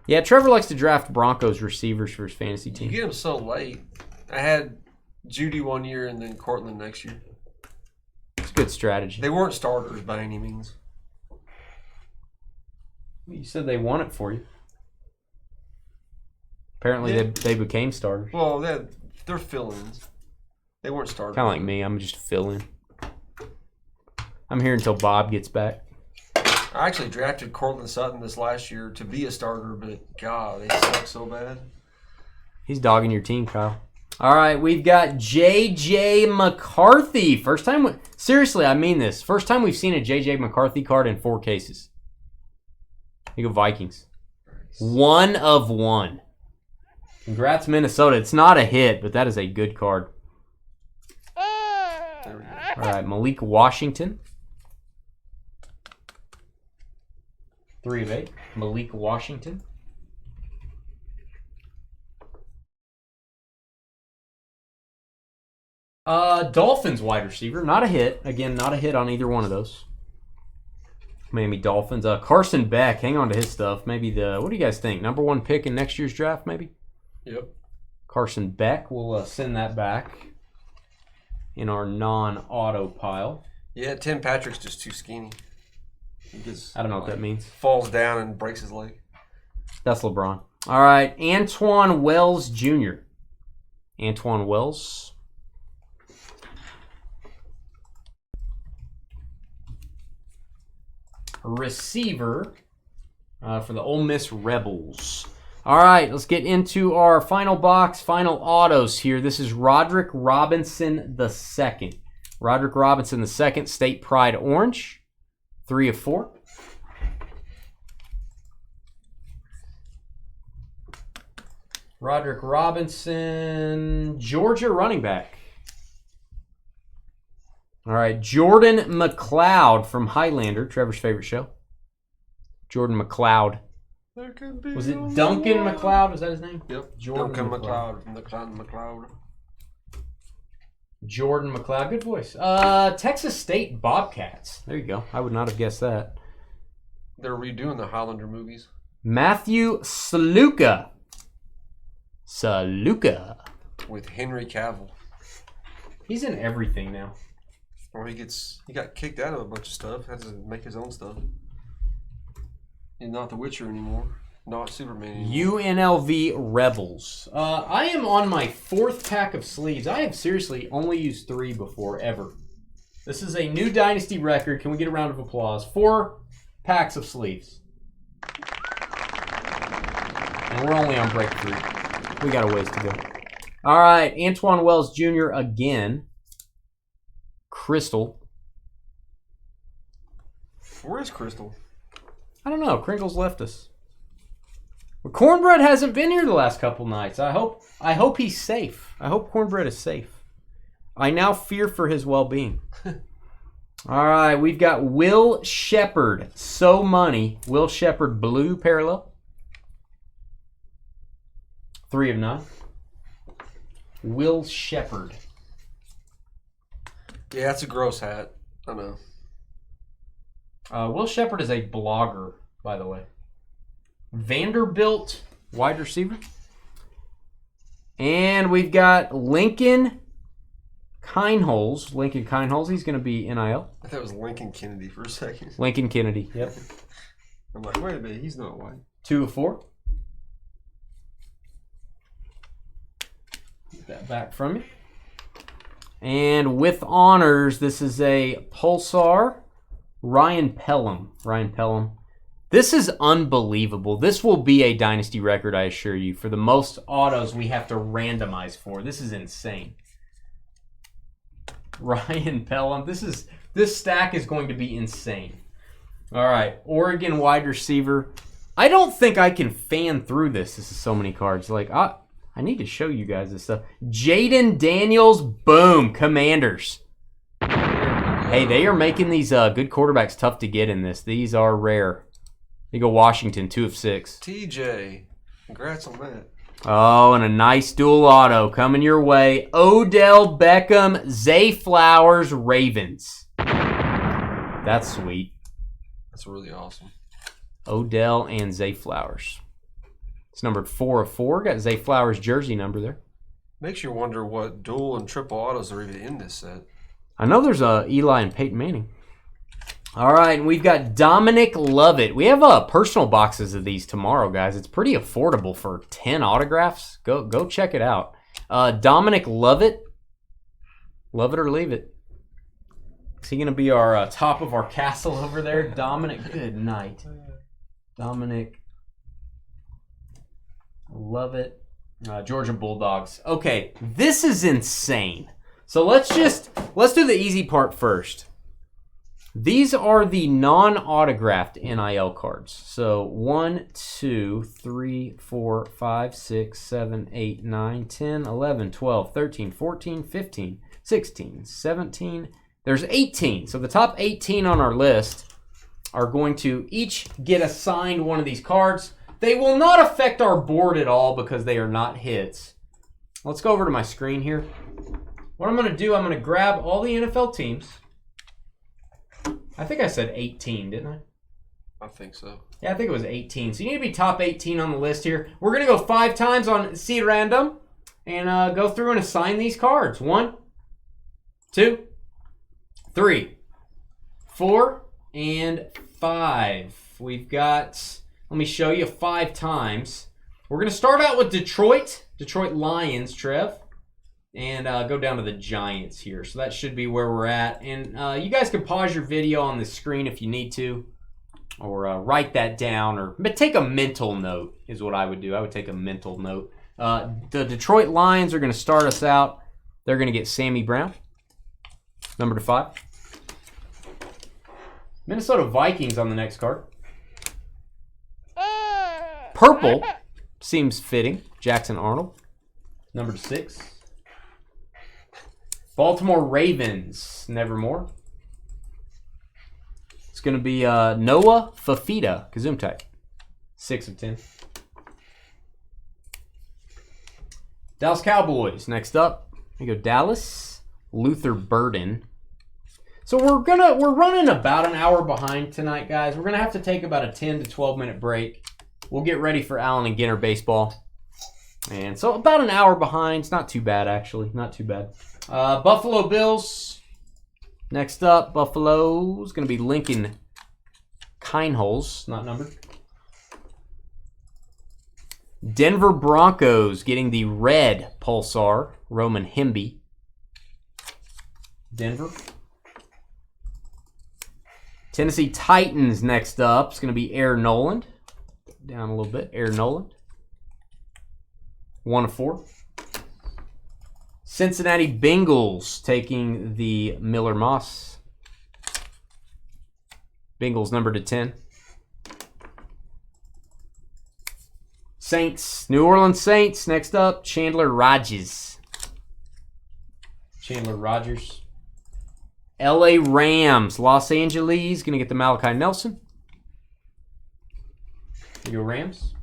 Yeah, Trevor likes to draft Broncos receivers for his fantasy team. You get them so late. I had Judy one year and then Cortland next year. It's a good strategy. They weren't starters by any means. You said they won it for you. Apparently they became starters. Well, they're fill-ins. They weren't starters. Kind of like me. I'm just fill-in. I'm here until Bob gets back. I actually drafted Cortland Sutton this last year to be a starter, but God, they suck so bad. He's dogging your team, Kyle. All right, we've got J.J. McCarthy. First time, seriously, I mean this. First time we've seen a J.J. McCarthy card in 4 cases. You go Vikings. 1 of 1. Congrats, Minnesota. It's not a hit, but that is a good card. All right, Malik Washington. 3 of 8. Malik Washington. Dolphins wide receiver. Not a hit. Again, not a hit on either one of those. Miami Dolphins. Carson Beck. Hang on to his stuff. Maybe what do you guys think? Number 1 pick in next year's draft, maybe? Yep. Carson Beck. We'll send that back in our non-auto pile. Yeah, Tim Patrick's just too skinny. I don't know what that means. Falls down and breaks his leg. That's LeBron. All right, Antoine Wells Jr. Antoine Wells. Receiver for the Ole Miss Rebels. All right, let's get into our final box, final autos here. This is Roderick Robinson II. Roderick Robinson II, State Pride Orange. 3 of 4. Roderick Robinson, Georgia running back. All right, Jordan McLeod from Highlander, Trevor's favorite show. Jordan McLeod. Was it Duncan McLeod? Was that his name? Yep. Jordan Duncan McLeod from the Clan McLeod. Jordan McLeod, good voice. Texas State Bobcats. There you go. I would not have guessed that. They're redoing the Highlander movies. Matthew Saluka. With Henry Cavill. He's in everything now. Or he got kicked out of a bunch of stuff. Had to make his own stuff. He's not The Witcher anymore. Not Superman anymore. UNLV Rebels. I am on my 4th pack of sleeves. I have seriously only used 3 before, ever. This is a new Dynasty record. Can we get a round of applause? 4 packs of sleeves. And we're only on break 3. We got a ways to go. All right, Antoine Wells Jr. again. Crystal. Where is Crystal? I don't know. Kringle's left us. Well, Cornbread hasn't been here the last couple nights. I hope he's safe. I hope Cornbread is safe. I now fear for his well-being. All right, we've got Will Shepard. So money. Will Shepard blue parallel. 3 of 9. Will Shepard. Yeah, that's a gross hat. I know. Will Shepard is a blogger, by the way. Vanderbilt wide receiver. And we've got Lincoln Kineholes. Lincoln Kineholes. He's going to be NIL. I thought it was Lincoln Kennedy for a second. Lincoln Kennedy. Yep. I'm like, wait a minute, he's not white. 2 of 4. Get that back from you. And with honors, this is a Pulsar. Ryan Pelham. Ryan Pelham. This is unbelievable. This will be a Dynasty record, I assure you, for the most autos we have to randomize for. This is insane. Ryan Pelham. This stack is going to be insane. All right, Oregon wide receiver. I don't think I can fan through this. This is so many cards. Like, I need to show you guys this stuff. Jaden Daniels, boom, Commanders. Hey, they are making these good quarterbacks tough to get in this. These are rare. You go Washington, 2 of 6. TJ, congrats on that. Oh, and a nice dual auto coming your way. Odell Beckham, Zay Flowers, Ravens. That's sweet. That's really awesome. Odell and Zay Flowers. It's numbered 4 of 4. Got Zay Flowers' jersey number there. Makes you wonder what dual and triple autos are even in this set. I know there's Eli and Peyton Manning. All right, and we've got Dominic Lovett. We have personal boxes of these tomorrow, guys. It's pretty affordable for 10 autographs. Go check it out. Dominic Lovett. Love it or leave it. Is he going to be our top of our castle over there? Dominic, good night. Dominic Lovett. Georgia Bulldogs. Okay, this is insane. So let's do the easy part first. These are the non-autographed NIL cards. So 1, 2, 3, 4, 5, 6, 7, 8, 9, 10, 11, 12, 13, 14, 15, 16, 17. There's 18. So the top 18 on our list are going to each get assigned one of these cards. They will not affect our board at all because they are not hits. Let's go over to my screen here. What I'm going to do, I'm going to grab all the NFL teams. I think I said 18, didn't I? I think so. Yeah, I think it was 18. So you need to be top 18 on the list here. We're going to go 5 times on Seed Random and go through and assign these cards. 1, 2, 3, 4, and 5. We've got, let me show you 5 times. We're going to start out with Detroit Lions, Trev. And go down to the Giants here. So that should be where we're at. And you guys can pause your video on the screen if you need to. Or write that down. But take a mental note is what I would do. I would take a mental note. The Detroit Lions are going to start us out. They're going to get Sammy Brown. Number 5. Minnesota Vikings on the next card. Purple seems fitting. Jackson Arnold. Number 6. Baltimore Ravens, Nevermore. It's going to be Noah Fafita, Kazum type. 6 of 10. Dallas Cowboys, next up. We go Dallas, Luther Burden. So we're running about an hour behind tonight, guys. We're gonna have to take about a 10 to 12 minute break. We'll get ready for Allen and Ginter baseball. And so about an hour behind. It's not too bad, actually. Not too bad. Buffalo Bills. Next up, Buffalo's going to be Lincoln Kineholes, not numbered. Denver Broncos getting the red Pulsar, Roman Hemby. Denver. Tennessee Titans next up. It's going to be Air Noland. Down a little bit, Air Noland. 1 of 4. Cincinnati Bengals taking the Miller Moss. Bengals numbered to 10. Saints, New Orleans Saints. Next up, Chandler Rogers. Chandler Rogers. LA Rams, Los Angeles. Going to get the Malachi Nelson. There you go, Rams.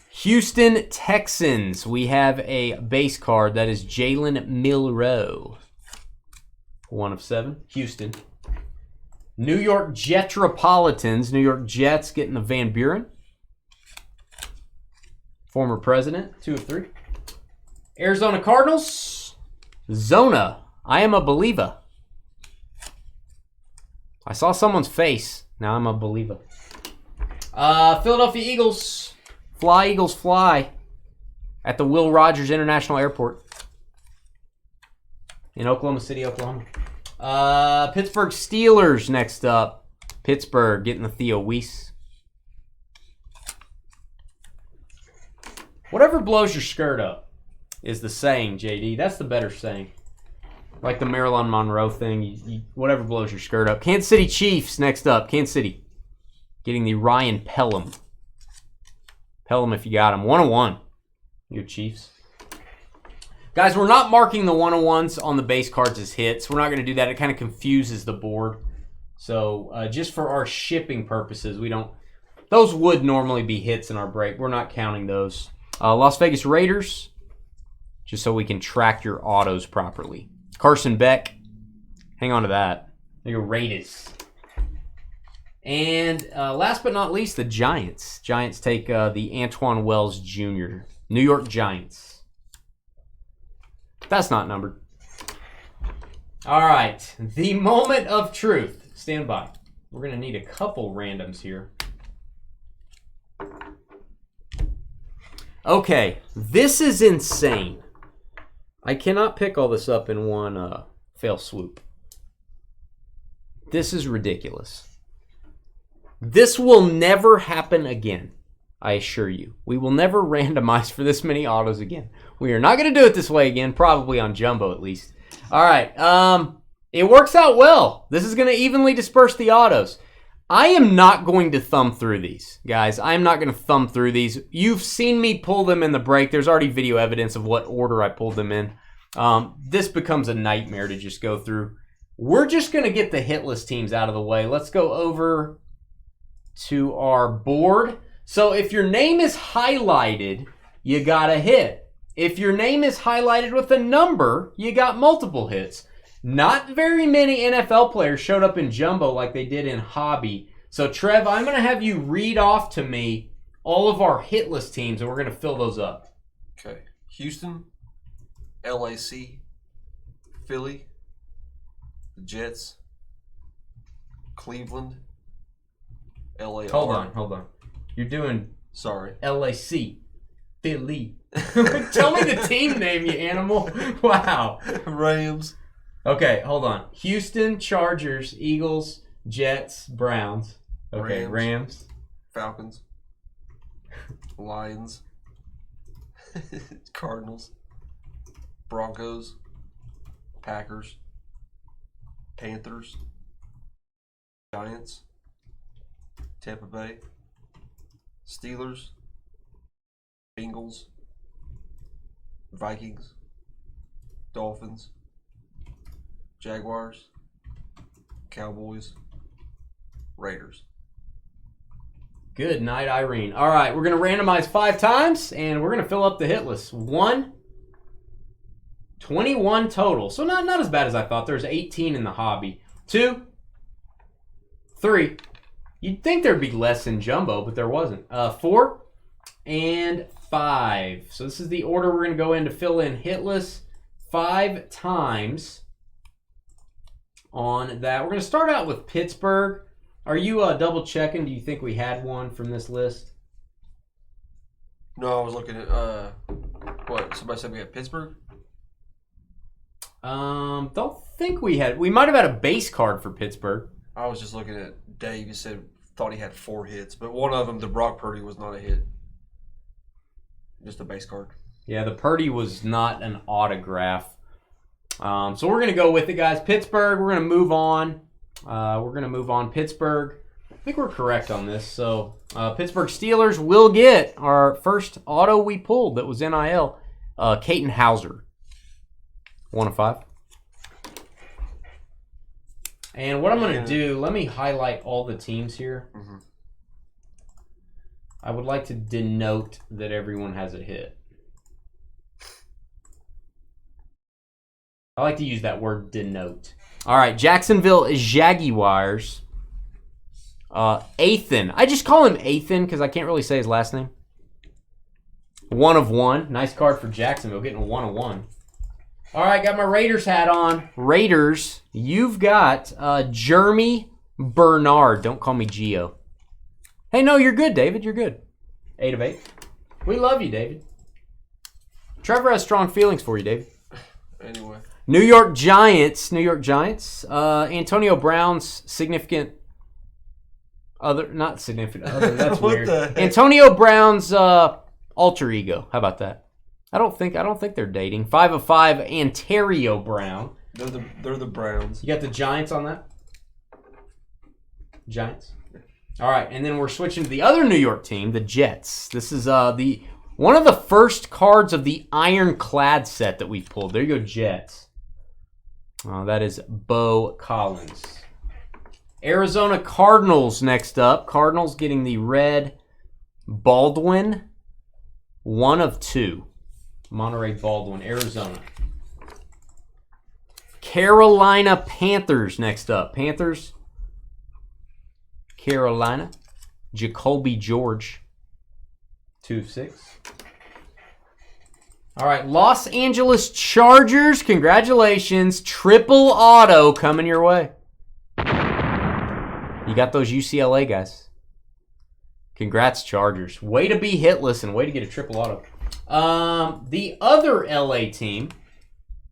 Houston Texans. We have a base card. That is Jalen Milroe. 1 of 7. Houston. New York Jetropolitans. New York Jets getting the Van Buren. Former president. 2 of 3. Arizona Cardinals. Zona. I am a believer. I saw someone's face. Now I'm a believer. Philadelphia Eagles. Fly, Eagles, fly. At the Will Rogers International Airport. In Oklahoma City, Oklahoma. Pittsburgh Steelers next up. Pittsburgh getting the Theo Weiss. Whatever blows your skirt up is the saying, JD. That's the better saying. Like the Marilyn Monroe thing. Whatever blows your skirt up. Kansas City Chiefs next up. Kansas City getting the Ryan Pelham. Pelham if you got him. 1 of 1. Your Chiefs. Guys, we're not marking the 1-of-1s on the base cards as hits. We're not going to do that. It kind of confuses the board. So just for our shipping purposes, we don't. Those would normally be hits in our break. We're not counting those. Las Vegas Raiders, just so we can track your autos properly. Carson Beck, hang on to that. There you go, Raiders. And last but not least, the Giants. Giants take the Antoine Wells Jr. New York Giants. That's not numbered. All right, the moment of truth. Stand by. We're going to need a couple randoms here. Okay, this is insane. I cannot pick all this up in one fell swoop. This is ridiculous. This will never happen again, I assure you. We will never randomize for this many autos again. We are not going to do it this way again, probably on Jumbo at least. All right, it works out well. This is going to evenly disperse the autos. I am not going to thumb through these, guys. I am not going to thumb through these. You've seen me pull them in the break. There's already video evidence of what order I pulled them in. This becomes a nightmare to just go through. We're just going to get the hitless teams out of the way. Let's go over to our board. So if your name is highlighted, you got a hit. If your name is highlighted with a number, you got multiple hits. Not very many NFL players showed up in Jumbo like they did in Hobby. So, Trev, I'm going to have you read off to me all of our hitless teams, and we're going to fill those up. Okay. Houston, LAC, Philly, the Jets, Cleveland, LAR. Hold on. You're doing Sorry. LAC, Philly. Tell me the team name, you animal. Wow. Rams. Okay, hold on. Houston, Chargers, Eagles, Jets, Browns. Okay, Rams. Falcons. Lions. Cardinals. Broncos. Packers. Panthers. Giants. Tampa Bay. Steelers. Bengals. Vikings. Dolphins. Jaguars, Cowboys, Raiders. Good night, Irene. All right, we're going to randomize 5 times, and we're going to fill up the hit list. 1, 21 total. So not as bad as I thought. There's 18 in the hobby. 2, 3. You'd think there'd be less in Jumbo, but there wasn't. 4, and 5. So this is the order we're going to go in to fill in hit list 5 times. On that, we're going to start out with Pittsburgh. Are you double checking? Do you think we had one from this list? No, I was looking at what? Somebody said we had Pittsburgh. Don't think we had. We might have had a base card for Pittsburgh. I was just looking at Dave. He said thought he had 4 hits, but one of them, the Brock Purdy, was not a hit. just a base card. Yeah, the Purdy was not an autograph. So we're going to go with it, guys. Pittsburgh, we're going to move on. Pittsburgh, I think we're correct on this. So Pittsburgh Steelers will get our first auto we pulled that was NIL. Caton Hauser. 1 of 5. And what I'm going to do, let me highlight all the teams here. Mm-hmm. I would like to denote that everyone has a hit. I like to use that word denote. All right, Jacksonville Jaguars. Athan. I just call him Athan because I can't really say his last name. 1 of 1. Nice card for Jacksonville, getting a 1 of 1. All right, got my Raiders hat on. Raiders, you've got Jeremy Bernard. Don't call me Gio. Hey, no, you're good, David. You're good. 8 of 8. We love you, David. Trevor has strong feelings for you, David. Anyway. New York Giants. Antonio Brown's significant other, not significant other. That's weird. Antonio Brown's alter ego. How about that? I don't think they're dating. 5 of 5. Ontario Brown. They're the Browns. You got the Giants on that? Giants. All right, and then we're switching to the other New York team, the Jets. This is one of the first cards of the Ironclad set that we pulled. There you go, Jets. That is Bo Collins. Arizona Cardinals next up. Cardinals getting the red Baldwin. 1 of 2. Monterey Baldwin, Arizona. Carolina Panthers next up. Panthers. Carolina. Jacoby George. 2 of 6. All right, Los Angeles Chargers. Congratulations. Triple auto coming your way. You got those UCLA guys. Congrats, Chargers. Way to be hitless and way to get a triple auto. The other LA team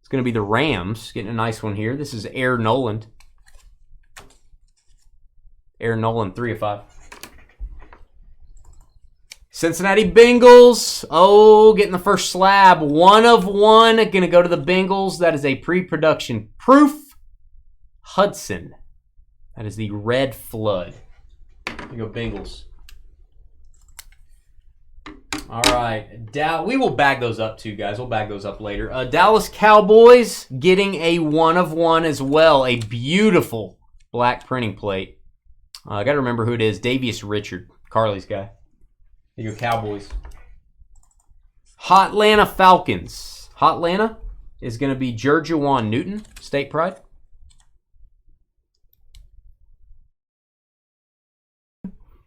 is going to be the Rams. Getting a nice one here. This is Air Noland. Air Noland, 3 of 5. Cincinnati Bengals. Oh, getting the first slab. 1 of 1. Going to go to the Bengals. That is a pre-production proof. Hudson. That is the red flood. There you go, Bengals. All right. We will bag those up too, guys. We'll bag those up later. Dallas Cowboys getting a 1 of 1 as well. A beautiful black printing plate. I got to remember who it is. Davius Richard, Carly's guy. There you go, Cowboys. Hotlanta Falcons. Hotlanta is going to be Jerjuan Newton, State Pride.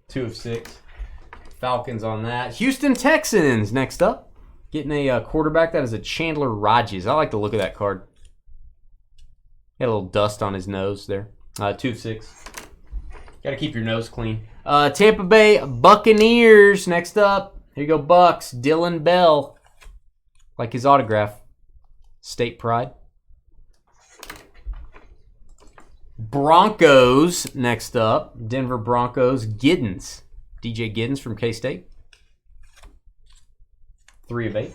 Two of 6. Falcons on that. Houston Texans next up. Getting a quarterback. That is a Chandler Rogers. I like the look of that card. Got a little dust on his nose there. 2 of 6. Got to keep your nose clean. Tampa Bay Buccaneers next up. Here you go, Bucks. Dylan Bell. Like his autograph. State Pride. Broncos next up. Denver Broncos. Giddens. DJ Giddens from K-State. 3 of 8.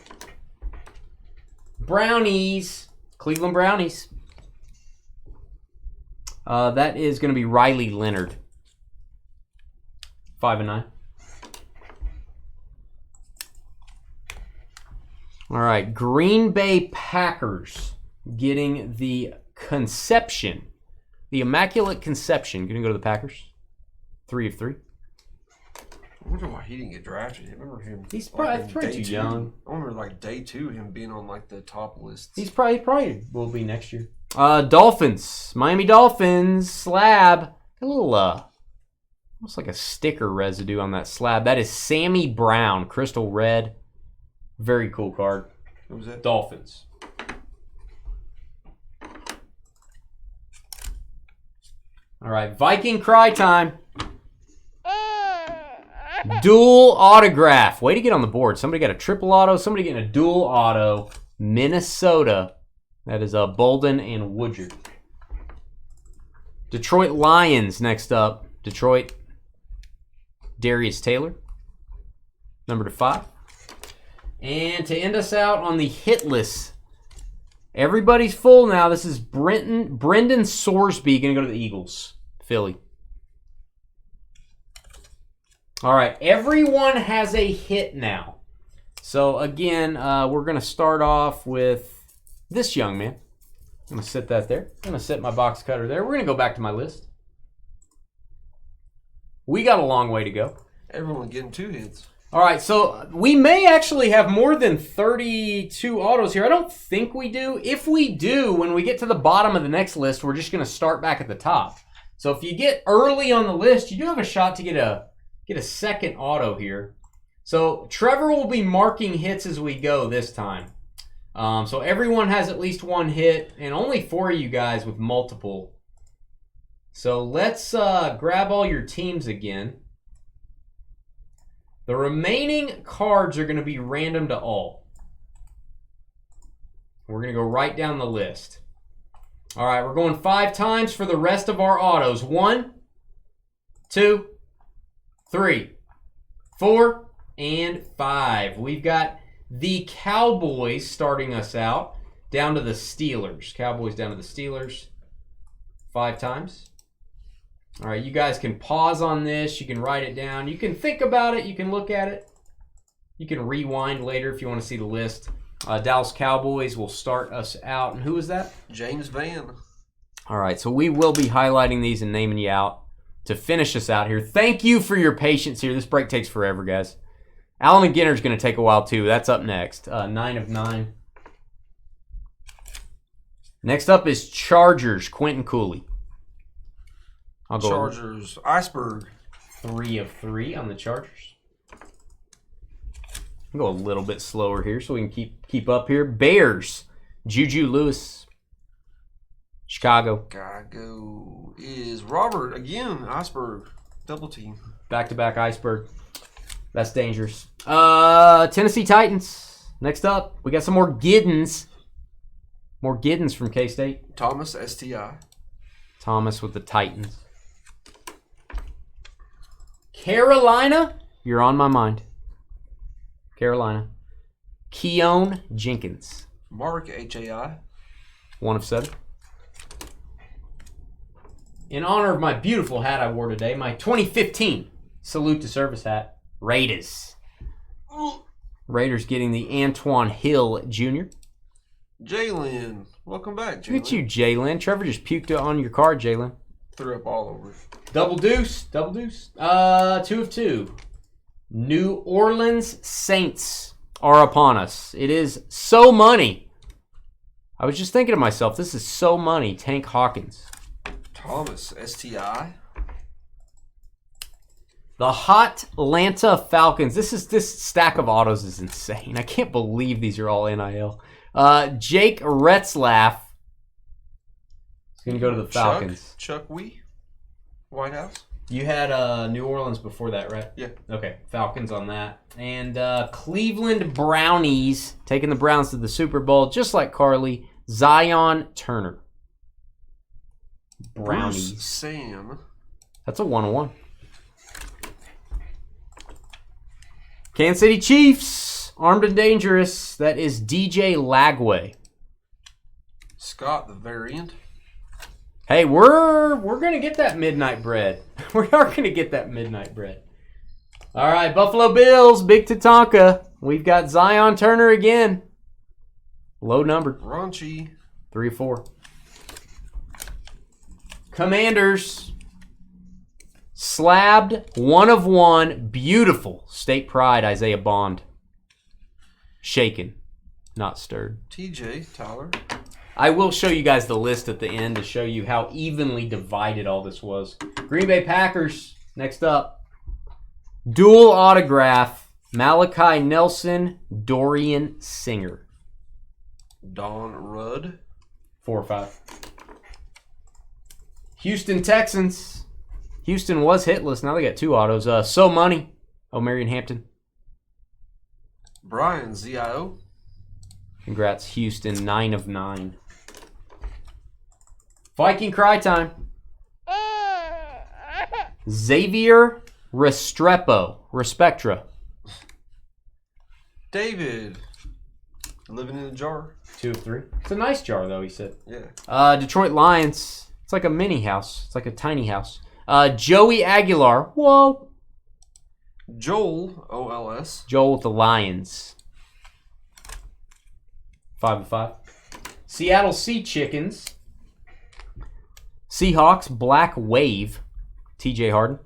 Brownies. Cleveland Brownies. That is going to be Riley Leonard. 5 of 9. All right. Green Bay Packers getting the Conception. The Immaculate Conception. Going to go to the Packers. 3 of 3. I wonder why he didn't get drafted. I remember him. He's probably too young. I remember like day 2 him being on like the top lists. He probably will be next year. Dolphins. Miami Dolphins slab. A little almost like a sticker residue on that slab. That is Sammy Brown, crystal red. Very cool card. Who was that? Dolphins. All right, Viking cry time. Dual autograph. Way to get on the board. Somebody got a triple auto. Somebody getting a dual auto. Minnesota. That is Bolden and Woodyard. Detroit Lions next up. Detroit. Darius Taylor. Number to 5. And to end us out on the hit list, everybody's full now. This is Brendan Sorsby going to go to the Eagles. Philly. All right, everyone has a hit now. So again, we're going to start off with this young man. I'm going to set that there. I'm going to set my box cutter there. We're going to go back to my list. We got a long way to go. Everyone getting 2 hits. All right, so we may actually have more than 32 autos here. I don't think we do. If we do, when we get to the bottom of the next list, we're just going to start back at the top. So if you get early on the list, you do have a shot to get a second auto here. So Trevor will be marking hits as we go this time. So everyone has at least 1 hit, and only 4 of you guys with multiple. So let's grab all your teams again. The remaining cards are going to be random to all. We're going to go right down the list. All right, we're going 5 times for the rest of our autos. 1, 2, 3, 4, and 5. We've got the Cowboys starting us out down to the Steelers. Cowboys down to the Steelers. 5 times. All right, you guys can pause on this. You can write it down. You can think about it. You can look at it. You can rewind later if you want to see the list. Dallas Cowboys will start us out. And who is that? James Van. All right, so we will be highlighting these and naming you out to finish us out here. Thank you for your patience here. This break takes forever, guys. Alan McGinner's going to take a while, too. That's up next. 9 of 9. Next up is Chargers, Quentin Cooley. I'll go Chargers, Iceberg. 3 of 3 on the Chargers. I'll go a little bit slower here so we can keep up here. Bears, Juju Lewis. Chicago. Chicago is Robert again. Iceberg, double team. Back-to-back Iceberg. That's dangerous. Tennessee Titans. Next up, we got some more Giddens. More Giddens from K-State. Thomas, STI. Thomas with the Titans. Carolina, you're on my mind. Carolina. Keon Jenkins. Mark, HAI. 1 of 7. In honor of my beautiful hat I wore today, my 2015 Salute to Service hat, Raiders. Raiders getting the Antoine Hill Jr. Jalen, welcome back, Jalen. Look at you, Jalen. Trevor just puked on your card, Jalen. Threw up all over. Double deuce. 2 of 2. New Orleans Saints are upon us. It is so money. I was just thinking to myself, this is so money. Tank Hawkins. Thomas, STI. The Hot Atlanta Falcons. This stack of autos is insane. I can't believe these are all NIL. Jake Retzlaff is going to go to the Falcons. Chuck Wee, White House. You had New Orleans before that, right? Yeah. Okay, Falcons on that. And Cleveland Brownies taking the Browns to the Super Bowl, just like Carly. Zion Turner. Brownies. Bruce Sam. That's a 1-1. Kansas City Chiefs, armed and dangerous. That is DJ Lagway. Scott, the variant. Hey, we're gonna get that midnight bread. We are gonna get that midnight bread. All right, Buffalo Bills, Big Tatanka. We've got Zion Turner again. Low number. Raunchy. 3 of 4. Commanders. Slabbed, 1 of 1. Beautiful. State pride, Isaiah Bond. Shaken, not stirred. TJ, Tyler. I will show you guys the list at the end to show you how evenly divided all this was. Green Bay Packers, next up. Dual autograph, Malachi Nelson, Dorian Singer. Don Rudd. 4 or 5. Houston Texans. Houston was hitless. Now they got 2 autos. So Money. O'Marion Hampton. Brian, ZIO. Congrats, Houston. 9 of 9. Viking Cry Time. Xavier Restrepo. Respectra. David. Living in a jar. 2 of 3. It's a nice jar, though, he said. Yeah. Detroit Lions. It's like a mini house. It's like a tiny house. Joey Aguilar. Whoa. Joel, OLS. Joel with the Lions. 5 of 5. Seattle Sea Chickens. Seahawks, Black Wave. TJ Harden.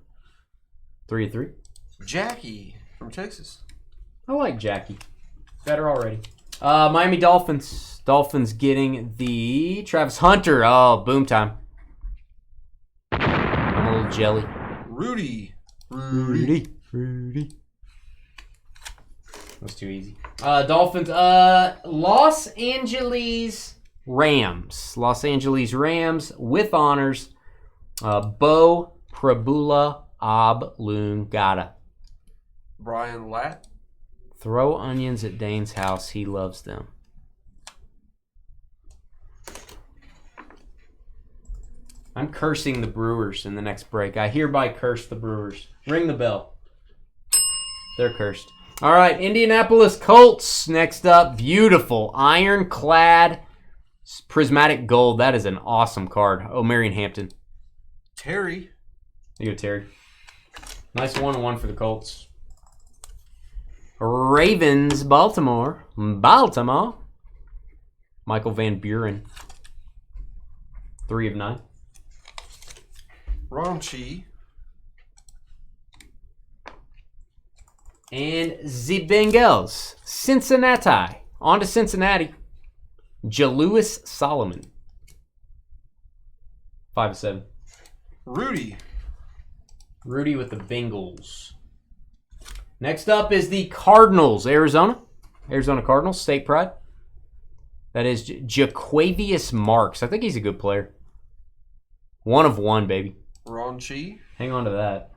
3 of 3. Jackie from Texas. I like Jackie. Better already. Miami Dolphins. Dolphins getting the Travis Hunter. Oh, boom time. I'm a little jelly. Rudy. That's too easy. Dolphins. Los Angeles Rams. Los Angeles Rams with honors. Bo Prabula Oblungata. Brian Latt. Throw onions at Dane's house. He loves them. I'm cursing the Brewers in the next break. I hereby curse the Brewers. Ring the bell. They're cursed. All right, Indianapolis Colts next up. Beautiful ironclad prismatic gold. That is an awesome card. Oh, Marion Hampton. Terry. You go, Terry. Nice 1-1 for the Colts. Ravens, Baltimore. Michael Van Buren. 3 of 9. Raunchy. And the Bengals. Cincinnati. On to Cincinnati. Jalewis Solomon. 5 of 7. Rudy. Rudy with the Bengals. Next up is the Cardinals. Arizona. Arizona Cardinals. State pride. That is Jaquavius Marks. I think he's a good player. 1 of 1, baby. Raunchy. Hang on to that.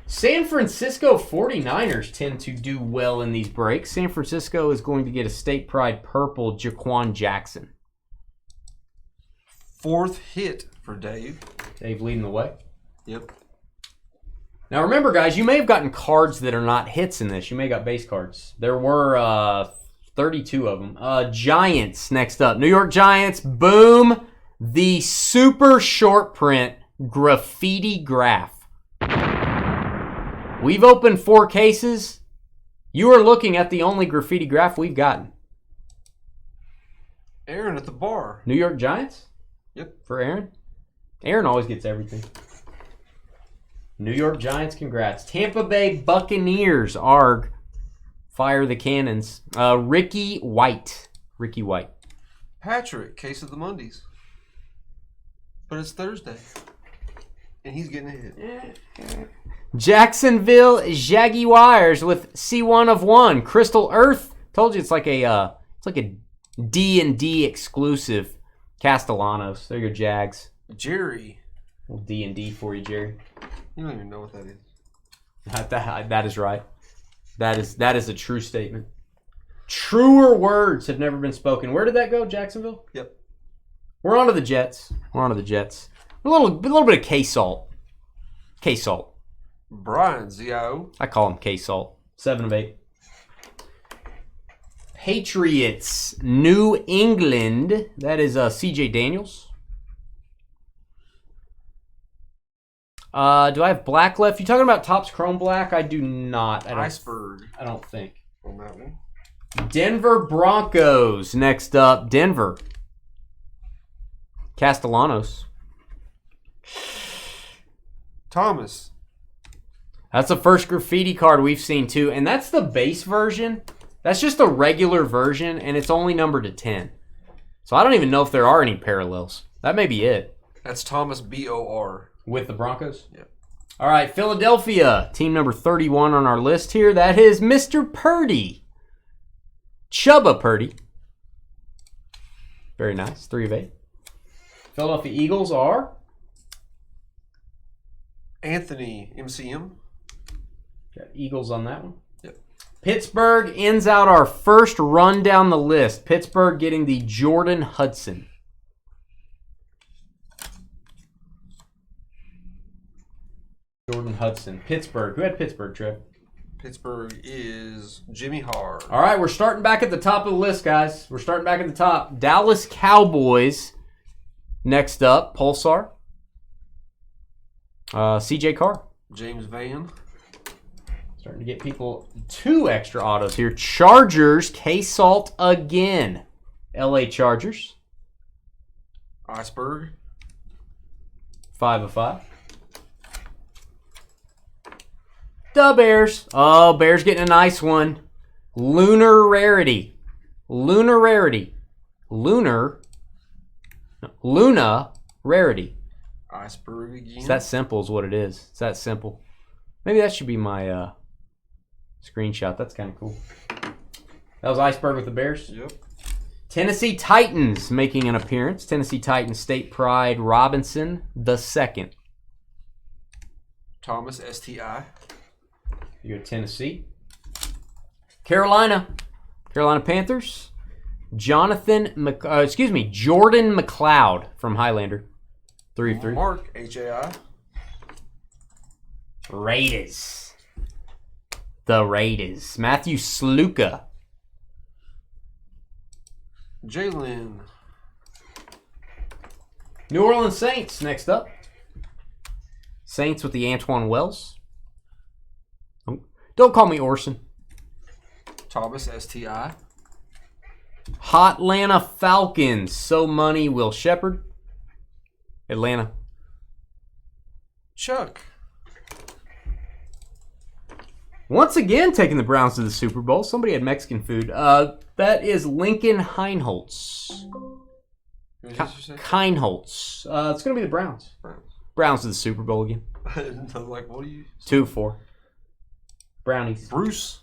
San Francisco 49ers tend to do well in these breaks. San Francisco is going to get a state pride purple Jaquan Jackson. 4th hit for Dave. Dave leading the way. Yep. Now remember, guys, you may have gotten cards that are not hits in this. You may have got base cards. There were 32 of them. Giants next up. New York Giants. Boom. The super short print graffiti graph. We've opened 4 cases. You are looking at the only graffiti graph we've gotten. Aaron at the bar. New York Giants? Yep. For Aaron? Aaron always gets everything. New York Giants, congrats. Tampa Bay Buccaneers, ARG. Fire the cannons. Ricky White. Ricky White. Patrick, case of the Mondays. But it's Thursday. And he's getting a hit. Jacksonville Jaguars with C1 of 1. Crystal Earth. Told you it's like a D&D exclusive. Castellanos. There you go, Jags. Jerry. A little D&D for you, Jerry. You don't even know what that is. That is right. That is a true statement. Truer words have never been spoken. Where did that go, Jacksonville? Yep. We're on to the Jets. A little bit of K-Salt. K-Salt. Brian, ZIO. I call him K-Salt. 7 of 8. Patriots, New England. That is CJ Daniels. Do I have black left? You talking about Topps Chrome Black? I do not. Iceberg. I don't think. On that one. Denver Broncos. Next up, Denver. Castellanos. Thomas. That's the first graffiti card we've seen too, and that's the base version. That's just a regular version, and it's only numbered to 10. So I don't even know if there are any parallels. That may be it. That's Thomas BOR. With the Broncos? Yep. All right, Philadelphia, team number 31 on our list here. That is Mr. Purdy. Chubba Purdy. Very nice, 3 of 8. Philadelphia Eagles are? Anthony, MCM. Got Eagles on that one. Yep. Pittsburgh ends out our first run down the list. Pittsburgh getting the Jordan Hudson. Jordan Hudson. Pittsburgh. Who had Pittsburgh, Trev? Pittsburgh is Jimmy Hart. All right, we're starting back at the top of the list, guys. We're starting back at the top. Dallas Cowboys. Next up, Pulsar. CJ Carr. James Van. Starting to get people 2 extra autos here. Chargers, K-Salt again. LA Chargers. Iceberg. 5 of 5. The Bears. Oh, Bears getting a nice one. Lunar Rarity. Luna Rarity. Luna Rarity. Iceberg again. It's that simple is what it is. It's that simple. Maybe that should be my screenshot. That's kind of cool. That was Iceberg with the Bears. Yep. Tennessee Titans making an appearance. Tennessee Titans State Pride Robinson II. Thomas STI. You go to Tennessee. Carolina Panthers. Jordan McLeod from Highlander. 3 of 3. Mark HAI. Raiders. The Raiders. Matthew Sluka. Jalen. New Orleans Saints next up. Saints with the Antoine Wells. Oh, don't call me Orson. Thomas STI. Hotlanta Falcons. So Money Will Shepard. Atlanta. Chuck. Once again taking the Browns to the Super Bowl. Somebody had Mexican food. That is Lincoln Heinholz. Who did you say? Heinholz. It's going to be the Browns. Browns to the Super Bowl again. Like, what are you? 2 of 4. Brownies. Bruce.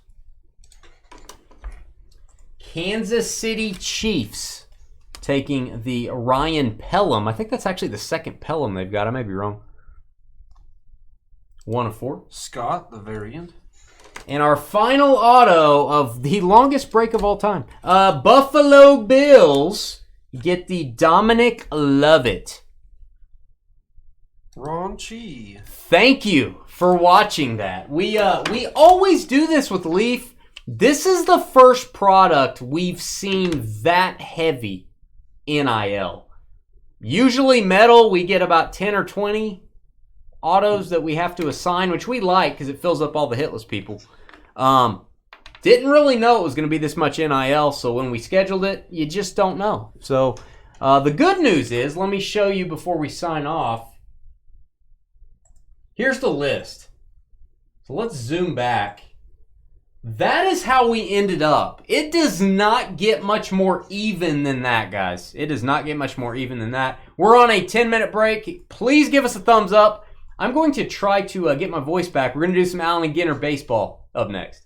Kansas City Chiefs taking the Ryan Pelham. I think that's actually the second Pelham they've got. I may be wrong. 1 of 4. Scott, the variant. And our final auto of the longest break of all time. Buffalo Bills get the Dominic Lovett. Ron Chi. Thank you for watching that. We always do this with Leaf. This is the first product we've seen that heavy NIL. Usually metal, we get about 10 or 20 autos that we have to assign, which we like because it fills up all the hitless people. Didn't really know it was going to be this much NIL, so when we scheduled it, you just don't know. So the good news is, let me show you before we sign off. Here's the list. So let's zoom back. That is how we ended up. It does not get much more even than that, guys. It does not get much more even than that. We're on a 10-minute break. Please give us a thumbs up. I'm going to try to get my voice back. We're going to do some Allen and Ginter baseball up next.